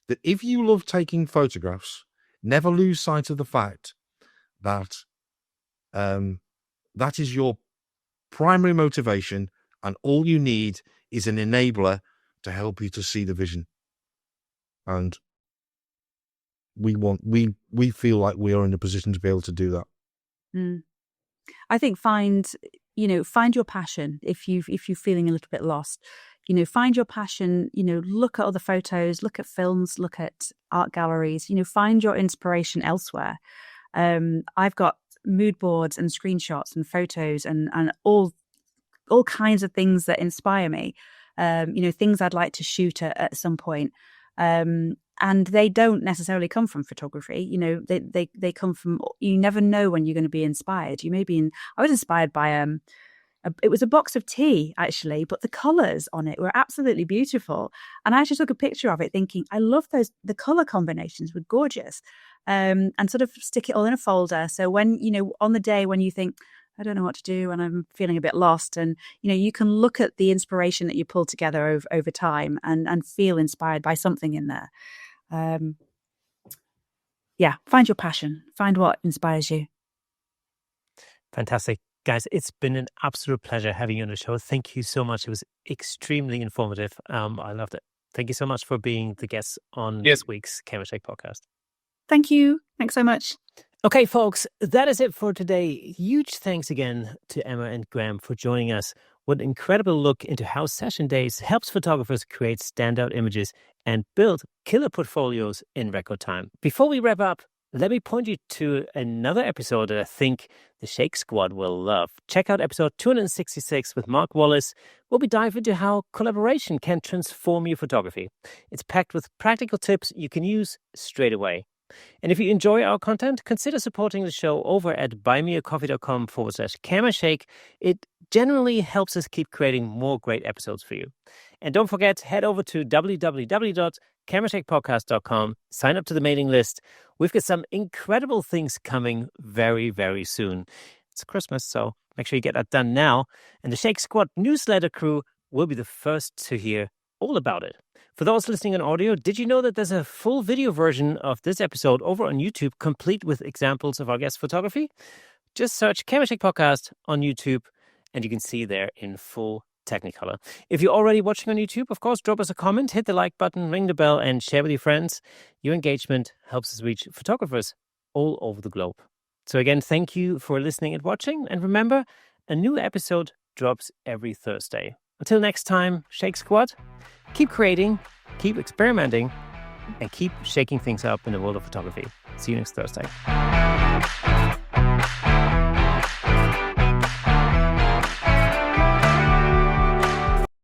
that if you love taking photographs, never lose sight of the fact that that is your primary motivation, and all you need is an enabler to help you to see the vision. And we feel like we are in a position to be able to do that. I think find your passion. If you're feeling a little bit lost, find your passion. Look at other photos, look at films, look at art galleries. Find your inspiration elsewhere. I've got mood boards and screenshots and photos and all kinds of things that inspire me. Things I'd like to shoot at some point. And they don't necessarily come from photography. They come from, you never know when you're going to be inspired. I was inspired by, it was a box of tea actually, but the colors on it were absolutely beautiful. And I actually took a picture of it thinking, I love the color combinations were gorgeous. And sort of stick it all in a folder. So when, on the day when you think, I don't know what to do and I'm feeling a bit lost, and you can look at the inspiration that you pulled together over time and feel inspired by something in there. Find your passion, find what inspires you. Fantastic. Guys, it's been an absolute pleasure having you on the show. Thank you so much. It was extremely informative. I loved it. Thank you so much for being the guest on this week's Camera Shake podcast. Thank you. Thanks so much. Okay, folks, that is it for today. Huge thanks again to Emma and Graham for joining us. What an incredible look into how Session Days helps photographers create standout images and build killer portfolios in record time. Before we wrap up, let me point you to another episode that I think the Shake Squad will love. Check out episode 266 with Mark Wallace, where we dive into how collaboration can transform your photography. It's packed with practical tips you can use straight away. And if you enjoy our content, consider supporting the show over at buymeacoffee.com/camerashake. It generally helps us keep creating more great episodes for you. And don't forget, head over to www.camerashakepodcast.com, sign up to the mailing list. We've got some incredible things coming very, very soon. It's Christmas, so make sure you get that done now. And the Shake Squad newsletter crew will be the first to hear all about it. For those listening on audio, did you know that there's a full video version of this episode over on YouTube, complete with examples of our guest photography? Just search Camera Shake Podcast on YouTube, and you can see there in full Technicolor. If you're already watching on YouTube, of course, drop us a comment, hit the like button, ring the bell, and share with your friends. Your engagement helps us reach photographers all over the globe. So again, thank you for listening and watching. And remember, a new episode drops every Thursday. Until next time, Shake Squad, keep creating, keep experimenting, and keep shaking things up in the world of photography. See you next Thursday.